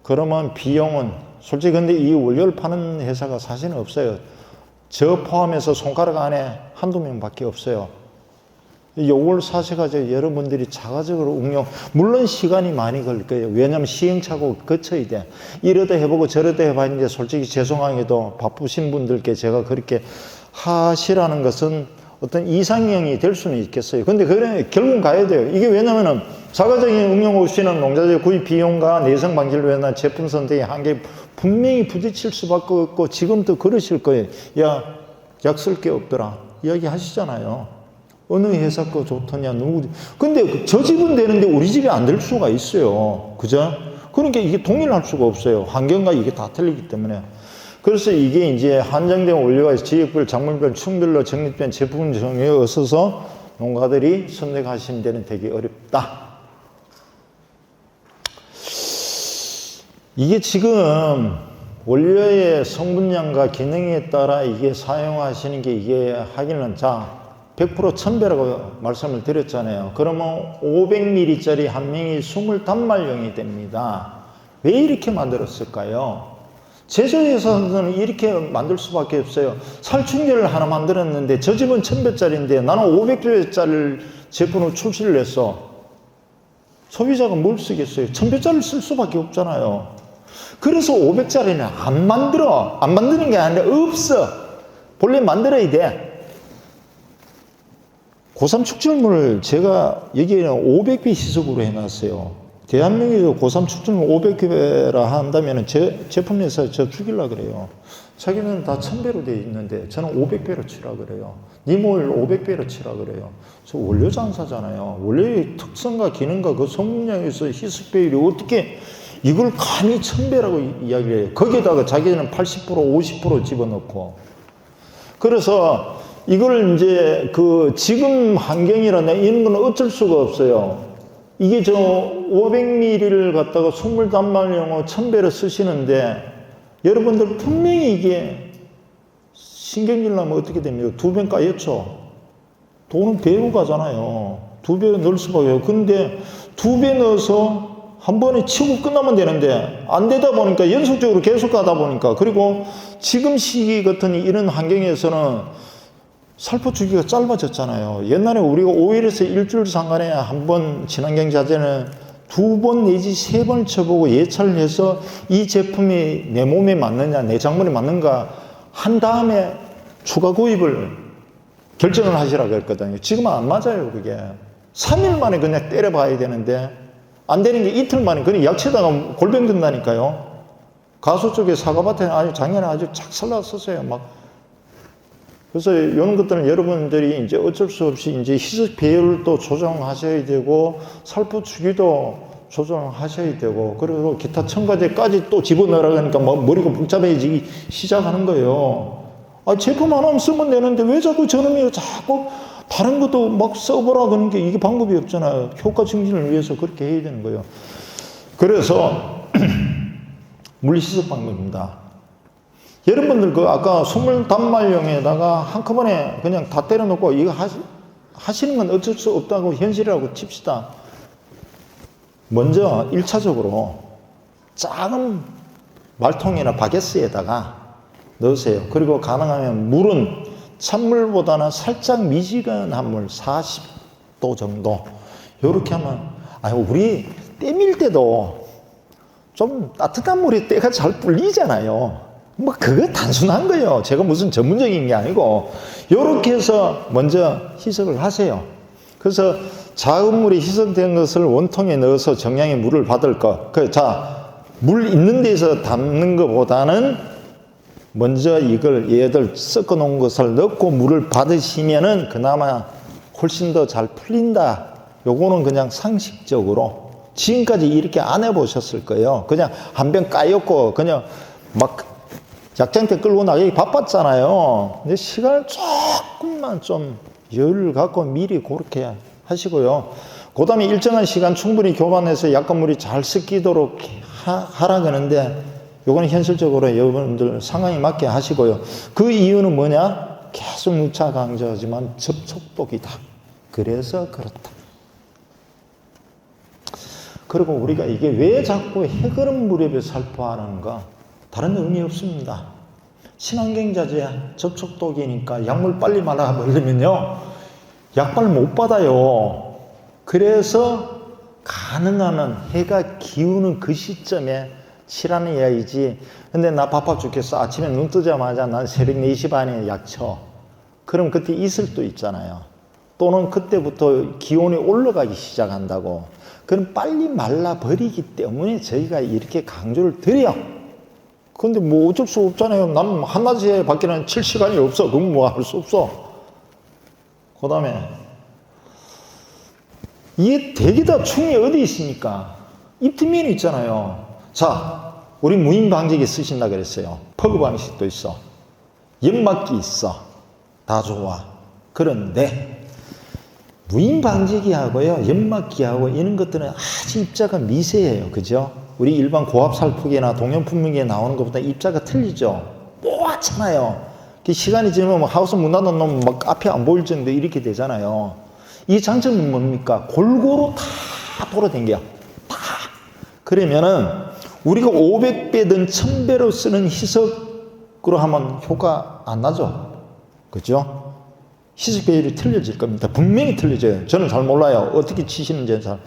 그러면 비용은 솔직히 근데 이 원료를 파는 회사가 사실은 없어요. 저 포함해서 손가락 안에 한두 명밖에 없어요. 요걸 사셔가지고 여러분들이 자가적으로 응용, 물론 시간이 많이 걸릴 거예요. 왜냐하면 시행착오 거쳐야 돼. 이러다 해보고 저러다 해봤는데 솔직히 죄송하게도 바쁘신 분들께 제가 그렇게 하시라는 것은 어떤 이상형이 될 수는 있겠어요. 근데 그래 결국은 가야 돼요. 이게 왜냐면은 자가적인 응용 없이는 농자재 구입 비용과 내성 방지를 위한 제품 선택의 한계 분명히 부딪힐 수밖에 없고, 지금도 그러실 거예요. 야, 약 쓸 게 없더라 이야기 하시잖아요. 어느 회사 거 좋더냐, 누구. 근데 저 집은 되는데 우리 집이 안 될 수가 있어요. 그죠? 그러니까 이게 동일할 수가 없어요. 환경과 이게 다 틀리기 때문에. 그래서 이게 이제 한정된 원료가 지역별, 작물별, 층별로 정립된 제품 정에 없어서 농가들이 선택하시는 데는 되게 어렵다. 이게 지금 원료의 성분량과 기능에 따라 이게 사용하시는 게 이게 하기는 100% 1000배라고 말씀을 드렸잖아요. 그러면 500ml짜리 한 명이 20단말용이 됩니다. 왜 이렇게 만들었을까요? 제조회사에서는 이렇게 만들 수밖에 없어요. 살충제를 하나 만들었는데 저 집은 1000배짜리인데 나는 500배짜리 제품을 출시를 했어. 소비자가 뭘 쓰겠어요? 1000배짜리를 쓸 수밖에 없잖아요. 그래서 500짜리는 안 만들어. 안 만드는 게 아니라 없어. 본래 만들어야 돼. 고3 축출물을 제가 여기에는 500배 희석으로 해놨어요. 대한민국에서 고3 축출물 500배라 한다면 제품 회사에 저 죽이려고 그래요. 자기는 다 1000배로 되어 있는데 저는 500배로 치라 그래요. 니몰 500배로 치라 그래요. 저 원료 장사잖아요. 원료의 특성과 기능과 그 성분량에서 희석 비율이 어떻게 이걸 감히 1000배라고 이야기를 해요. 거기에다가 자기는 80% 50% 집어넣고. 그래서 이걸 이제 지금 환경이라나 이런 건 어쩔 수가 없어요. 이게 500ml를 갖다가 속물 단말용으로 1000배를 쓰시는데 여러분들 분명히 이게 신경질 나면 어떻게 됩니까? 2배 까였죠. 돈은 배로 가잖아요. 2배 넣을 수밖에 없어요. 근데 2배 넣어서 한 번에 치고 끝나면 되는데 안 되다 보니까 연속적으로 계속 가다 보니까, 그리고 지금 시기 같은 이런 환경에서는 살포 주기가 짧아졌잖아요. 옛날에 우리가 5일에서 일주일 상간에 한 번 친환경 자재는 2번 내지 3번 쳐보고 예찰을 해서 이 제품이 내 몸에 맞느냐, 내 작물에 맞는가 한 다음에 추가 구입을 결정을 하시라고 했거든요. 지금은 안 맞아요, 그게. 3일 만에 그냥 때려봐야 되는데, 안 되는 게 이틀 만에 그냥 약치다가 골병 든다니까요. 가수 쪽에 사과밭에 아주 작년에 아주 착살났었어요, 막. 그래서 이런 것들은 여러분들이 이제 어쩔 수 없이 이제 희석 배율도 조정하셔야 되고, 살포 주기도 조정하셔야 되고, 그리고 기타 첨가제까지 또 집어넣으라 그러니까 뭐 머리가 복잡해지기 시작하는 거예요. 아, 제품 하나만 쓰면 되는데 왜 자꾸 저놈이 자꾸 다른 것도 막 써보라 그러는 게 이게 방법이 없잖아요. 효과 증진을 위해서 그렇게 해야 되는 거예요. 그래서 물리시석 방법입니다. 여러분들 그 아까 소물 단말용에다가 한꺼번에 그냥 다 때려놓고 이거 하시는 건 어쩔 수 없다고 현실이라고 칩시다. 먼저 1차적으로 작은 말통이나 바게스에다가 넣으세요. 그리고 가능하면 물은 찬물보다는 살짝 미지근한 물 40도 정도 요렇게 하면 우리 때밀 때도 좀 따뜻한 물에 때가 잘 불리잖아요. 뭐 그거 단순한 거예요. 제가 무슨 전문적인 게 아니고 요렇게 해서 먼저 희석을 하세요. 그래서 작은 물이 희석된 것을 원통에 넣어서 정량의 물을 받을 것. 물 있는 데서 담는 것보다는 먼저 이걸 얘들 섞어 놓은 것을 넣고 물을 받으시면은 그나마 훨씬 더 잘 풀린다. 요거는 그냥 상식적으로 지금까지 이렇게 안 해보셨을 거예요. 그냥 한 병 까였고 그냥 막 약장대 끌고 나가기 바빴잖아요. 근데 시간을 조금만 좀 여유를 갖고 미리 그렇게 하시고요. 그 다음에 일정한 시간 충분히 교반해서 약간물이 잘 섞이도록 하라 그러는데 요거는 현실적으로 여러분들 상황에 맞게 하시고요. 그 이유는 뭐냐? 계속 누차 강조하지만 접촉독이다. 그래서 그렇다. 그리고 우리가 이게 왜 자꾸 해그름 무렵에 살포하는가? 다른 의미 없습니다. 친환경 자재 접촉독이니까 약물 빨리 말아버리면요 약발 못 받아요. 그래서 가능하면 해가 기우는 그 시점에 칠하는 이야기지. 근데 나 바빠 죽겠어. 아침에 눈 뜨자마자 난 새벽 4시 반에 약 쳐. 그럼 그때 있을 수도 있잖아요. 또는 그때부터 기온이 올라가기 시작한다고. 그럼 빨리 말라버리기 때문에 저희가 이렇게 강조를 드려요. 근데 뭐 어쩔 수 없잖아요. 난 한낮에 밖에는 7시간이 없어. 그럼 뭐 할 수 없어. 그 다음에 이게 되게 다 충이 어디 있습니까? 입뒷면이 있잖아요. 자, 우리 무인 방지기 쓰신다 그랬어요. 퍼그 방식도 있어. 연막기 있어. 다 좋아. 그런데 무인 방지기하고요, 연막기하고 이런 것들은 아주 입자가 미세해요. 그죠? 우리 일반 고압 살포기나 동연풍미기에 나오는 것보다 입자가 틀리죠. 뽀얗잖아요. 시간이 지나면 하우스 문 닫아놓으면 막 앞이 안 보일 정도 이렇게 되잖아요. 이 장점은 뭡니까? 골고루 다 돌아댕겨. 다. 그러면은 우리가 500배든 1000배로 쓰는 희석으로 하면 효과 안 나죠. 그죠? 희석 배율이 틀려질 겁니다. 분명히 틀려져요. 저는 잘 몰라요. 어떻게 치시는지 잘.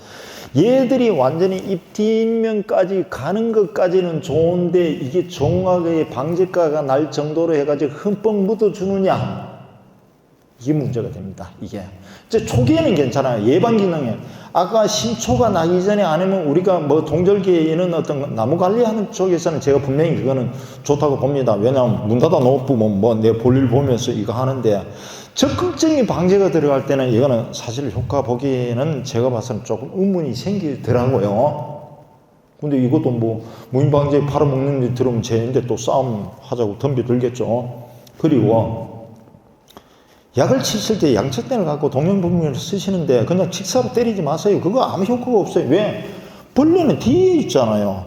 얘들이 완전히 입 뒷면까지 가는 것까지는 좋은데 이게 정확하게 방제가가 날 정도로 해가지고 흠뻑 묻어주느냐, 이게 문제가 됩니다. 이게 이제 초기에는 괜찮아요. 예방 기능에 아까 신초가 나기 전에 안 하면 우리가 뭐 동절기에 이런 어떤 나무 관리하는 쪽에서는 제가 분명히 그거는 좋다고 봅니다. 왜냐하면 문 닫아 놓으면 뭐 내 볼일 보면서 이거 하는데 적극적인 방제가 들어갈 때는 이거는 사실 효과 보기에는 제가 봐서는 조금 의문이 생기더라고요. 근데 이것도 뭐 무인 방제 팔아먹는 데 들어오면 쟤인데 또 싸움 하자고 덤벼 들겠죠. 그리고 약을 치실 때 양측대를 갖고 동연분명을 쓰시는데 그냥 직사로 때리지 마세요. 그거 아무 효과가 없어요. 왜? 벌레는 뒤에 있잖아요.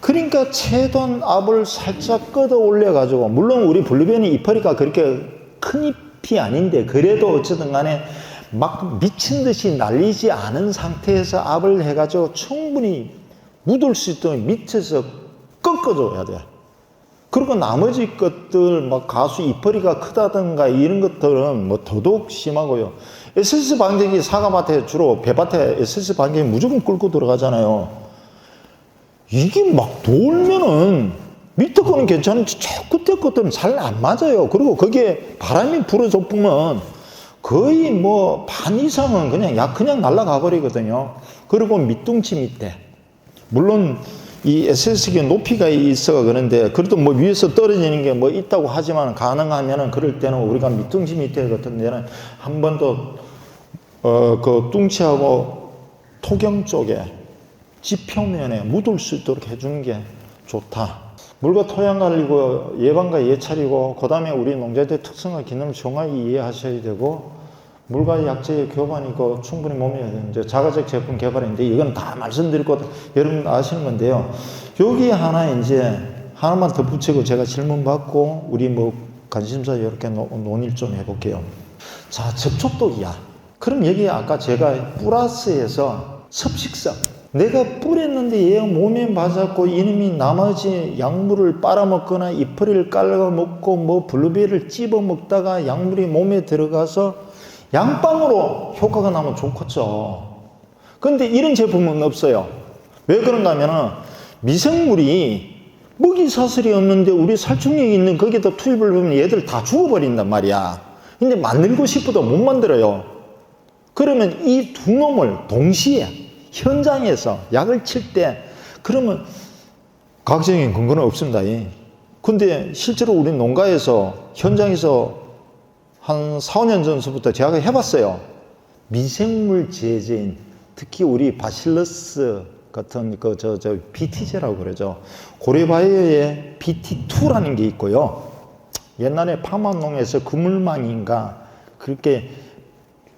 그러니까 최대한 압을 살짝 걷어 올려가지고, 물론 우리 블루베리 이파리가 그렇게 큰 잎이 아닌데 그래도 어쨌든 간에 막 미친 듯이 날리지 않은 상태에서 압을 해가지고 충분히 묻을 수 있도록 밑에서 꺾어줘야 돼. 그리고 나머지 것들, 막 가수 이파리가 크다든가 이런 것들은 뭐 더더욱 심하고요. SS 방정이 사과밭에 주로 배밭에 SS 방정이 무조건 끌고 들어가잖아요. 이게 막 돌면은 밑에 거는 괜찮은데 저 끝에 것들은 잘 안 맞아요. 그리고 거기에 바람이 불어줘 보면 거의 뭐 반 이상은 그냥 날아가 버리거든요. 그리고 밑둥치 밑에. 물론 이 SS기 높이가 있어 그런데 그래도 뭐 위에서 떨어지는 게 뭐 있다고 하지만 가능하면은 그럴 때는 우리가 밑둥치 밑에 같은 데는 한 번 더 그 뚱치하고 토경 쪽에 지표면에 묻을 수 있도록 해주는 게 좋다. 물과 토양 관리고 예방과 예찰이고 그 다음에 우리 농자재 특성과 기능을 정확히 이해하셔야 되고 물과 약재의 교반이고 충분히 몸에 이제 자가적 제품 개발인데 이건 다 말씀드리고 여러분 아시는 건데요. 여기 하나 이제 하나만 덧붙이고 제가 질문 받고 우리 뭐 관심사 이렇게 논의를 좀 해볼게요. 자, 접촉독이야. 그럼 여기 아까 제가 플러스에서 섭식성. 내가 뿌렸는데 얘가 몸에 맞았고 이놈이 나머지 약물을 빨아먹거나 이파리를 깔아먹고 뭐 블루베리를 찝어먹다가 약물이 몸에 들어가서 양빵으로 효과가 나면 좋겠죠. 그런데 이런 제품은 없어요. 왜 그런가 하면은 미생물이 먹이 사슬이 없는데 우리 살충력이 있는 거기다 투입을 하면 얘들 다 죽어버린단 말이야. 근데 만들고 싶어도 못 만들어요. 그러면 이 두 놈을 동시에 현장에서 약을 칠 때 그러면 과학적인 근거는 없습니다. 근데 실제로 우리 농가에서 현장에서 한 4, 5년 전부터 제가 해봤어요. 미생물 제제인 특히 우리 바실러스 같은 BT제라고 그러죠. 고래바이오의 BT2라는 게 있고요. 옛날에 파마농에서 그물망인가 그렇게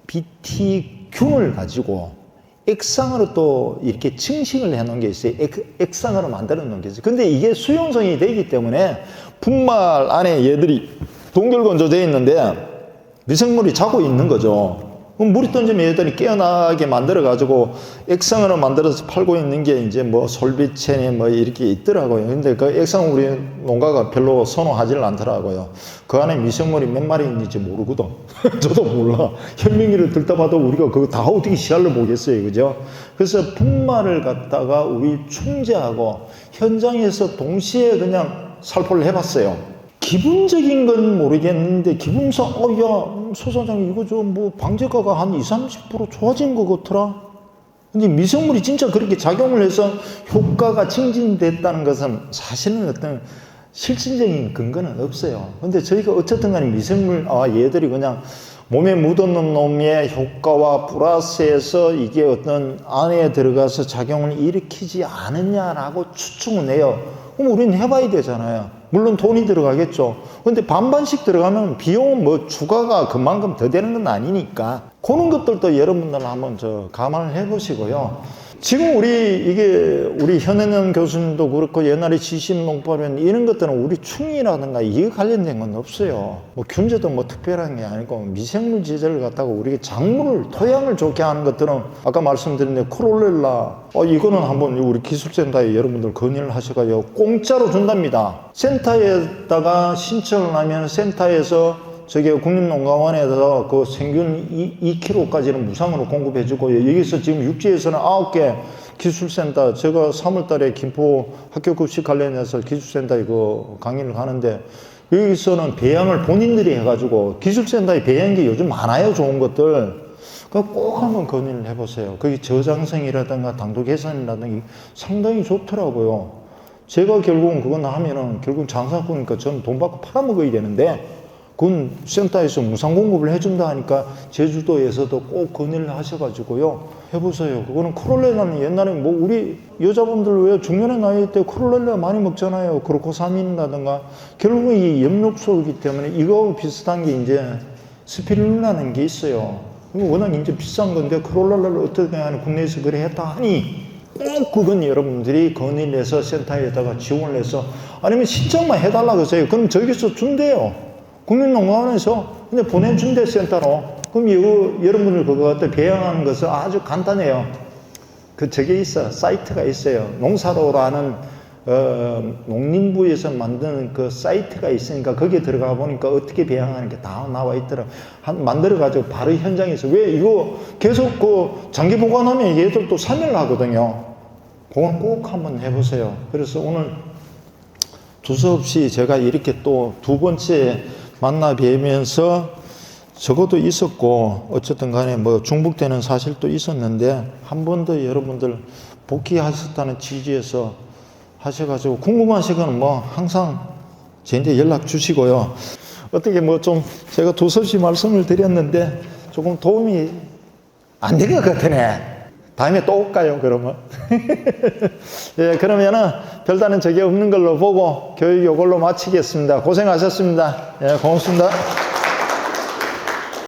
BT균을 가지고 액상으로 또 이렇게 증식을 해 놓은 게 있어요. 액상으로 만들어 놓은 게 있어요. 근데 이게 수용성이 되기 때문에 분말 안에 얘들이 동결건조되어 있는데 미생물이 자고 있는 거죠. 그럼 물이 던지면 얘들이 깨어나게 만들어가지고 액상으로 만들어서 팔고 있는 게 이제 뭐 솔비체니 뭐 이렇게 있더라고요. 근데 그 액상 우리 농가가 별로 선호하지를 않더라고요. 그 안에 미생물이 몇 마리 있는지 모르거든. 저도 몰라. 현미기를 들다 봐도 우리가 그거 다 어떻게 시알로 보겠어요. 그죠? 그래서 분말을 갖다가 우리 충제하고 현장에서 동시에 그냥 살포를 해봤어요. 기분적인 건 모르겠는데 기분상 야, 소 사장님 이거 좀 뭐 방제가가 한 20-30% 좋아진 것 같더라. 근데 미생물이 진짜 그렇게 작용을 해서 효과가 증진됐다는 것은 사실은 어떤 실질적인 근거는 없어요. 근데 저희가 어쨌든 간에 미생물 얘들이 그냥 몸에 묻어놓은 놈의 효과와 플러스해서 이게 어떤 안에 들어가서 작용을 일으키지 않느냐라고 추측을 해요. 그럼 우리는 해봐야 되잖아요. 물론 돈이 들어가겠죠. 근데 반반씩 들어가면 비용은 뭐 추가가 그만큼 더 되는 건 아니니까 그런 것들도 여러분들 한번 감안을 해보시고요. 지금 우리 현은영 교수님도 그렇고 옛날에 지심농법원 이런 것들은 우리 충이라든가 이에 관련된 건 없어요. 뭐 균제도 뭐 특별한 게 아니고 미생물 제제를 갖다가 우리 작물을 토양을 좋게 하는 것들은 아까 말씀드린 데 크롤렐라 이거는 한번 우리 기술센터에 여러분들 건의를 하셔가지고 공짜로 준답니다. 센터에다가 신청을 하면 센터에서 저기 국립농가원에서 그 생균 2kg까지는 무상으로 공급해주고 여기서 지금 육지에서는 9개 기술센터 제가 3월달에 김포 학교급식 관련해서 기술센터에 그 강의를 하는데 여기서는 배양을 본인들이 해가지고 기술센터에 배양기 요즘 많아요. 좋은 것들. 꼭 한번 건의를 해보세요. 그게 저장성이라든가 당도 개선이라든가 상당히 좋더라고요. 제가 결국은 그건 하면은 결국 장사꾼이니까 저는 돈 받고 팔아먹어야 되는데 그건 센터에서 무상 공급을 해준다 하니까 제주도에서도 꼭 건의를 하셔가지고요. 해보세요. 그거는 크롤렐라는 옛날에 뭐 우리 여자분들 왜 중년의 나이 때 크롤렐라 많이 먹잖아요. 크로코사민이라든가. 결국은 이 엽록소이기 때문에 이거하고 비슷한 게 이제 스피룰라는 게 있어요. 워낙 이제 비싼 건데 크롤렐라를 어떻게 하는 국내에서 그래 했다 하니 꼭 그건 여러분들이 건의를 해서 센터에다가 지원을 해서 아니면 신청만 해달라고 하세요. 그럼 저기서 준대요. 국민농가원에서 근데 보내준대 센터로. 그럼 이거 여러분들 그거 갖다 배양하는 것은 아주 간단해요. 저게 있어. 사이트가 있어요. 농사로라는 농림부에서 만드는 그 사이트가 있으니까 거기에 들어가 보니까 어떻게 배양하는 게 다 나와 있더라고. 만들어가지고 바로 현장에서. 왜 이거 계속 그 장기 보관하면 얘들도 산멸 하거든요. 그건 꼭 한번 해보세요. 그래서 오늘 두서없이 제가 이렇게 또 두 번째 만나 뵈면서 적어도 있었고, 어쨌든 간에 뭐 중복되는 사실도 있었는데, 한 번 더 여러분들 복귀하셨다는 취지에서 하셔가지고, 궁금하시거나 뭐 항상 저한테 연락 주시고요. 어떻게 뭐 좀 제가 두서없이 말씀을 드렸는데, 조금 도움이 안 된 것 같으네. 다음에 또 올까요, 그러면? 예, 그러면은 별다른 적이 없는 걸로 보고 교육 요걸로 마치겠습니다. 고생하셨습니다. 예, 고맙습니다.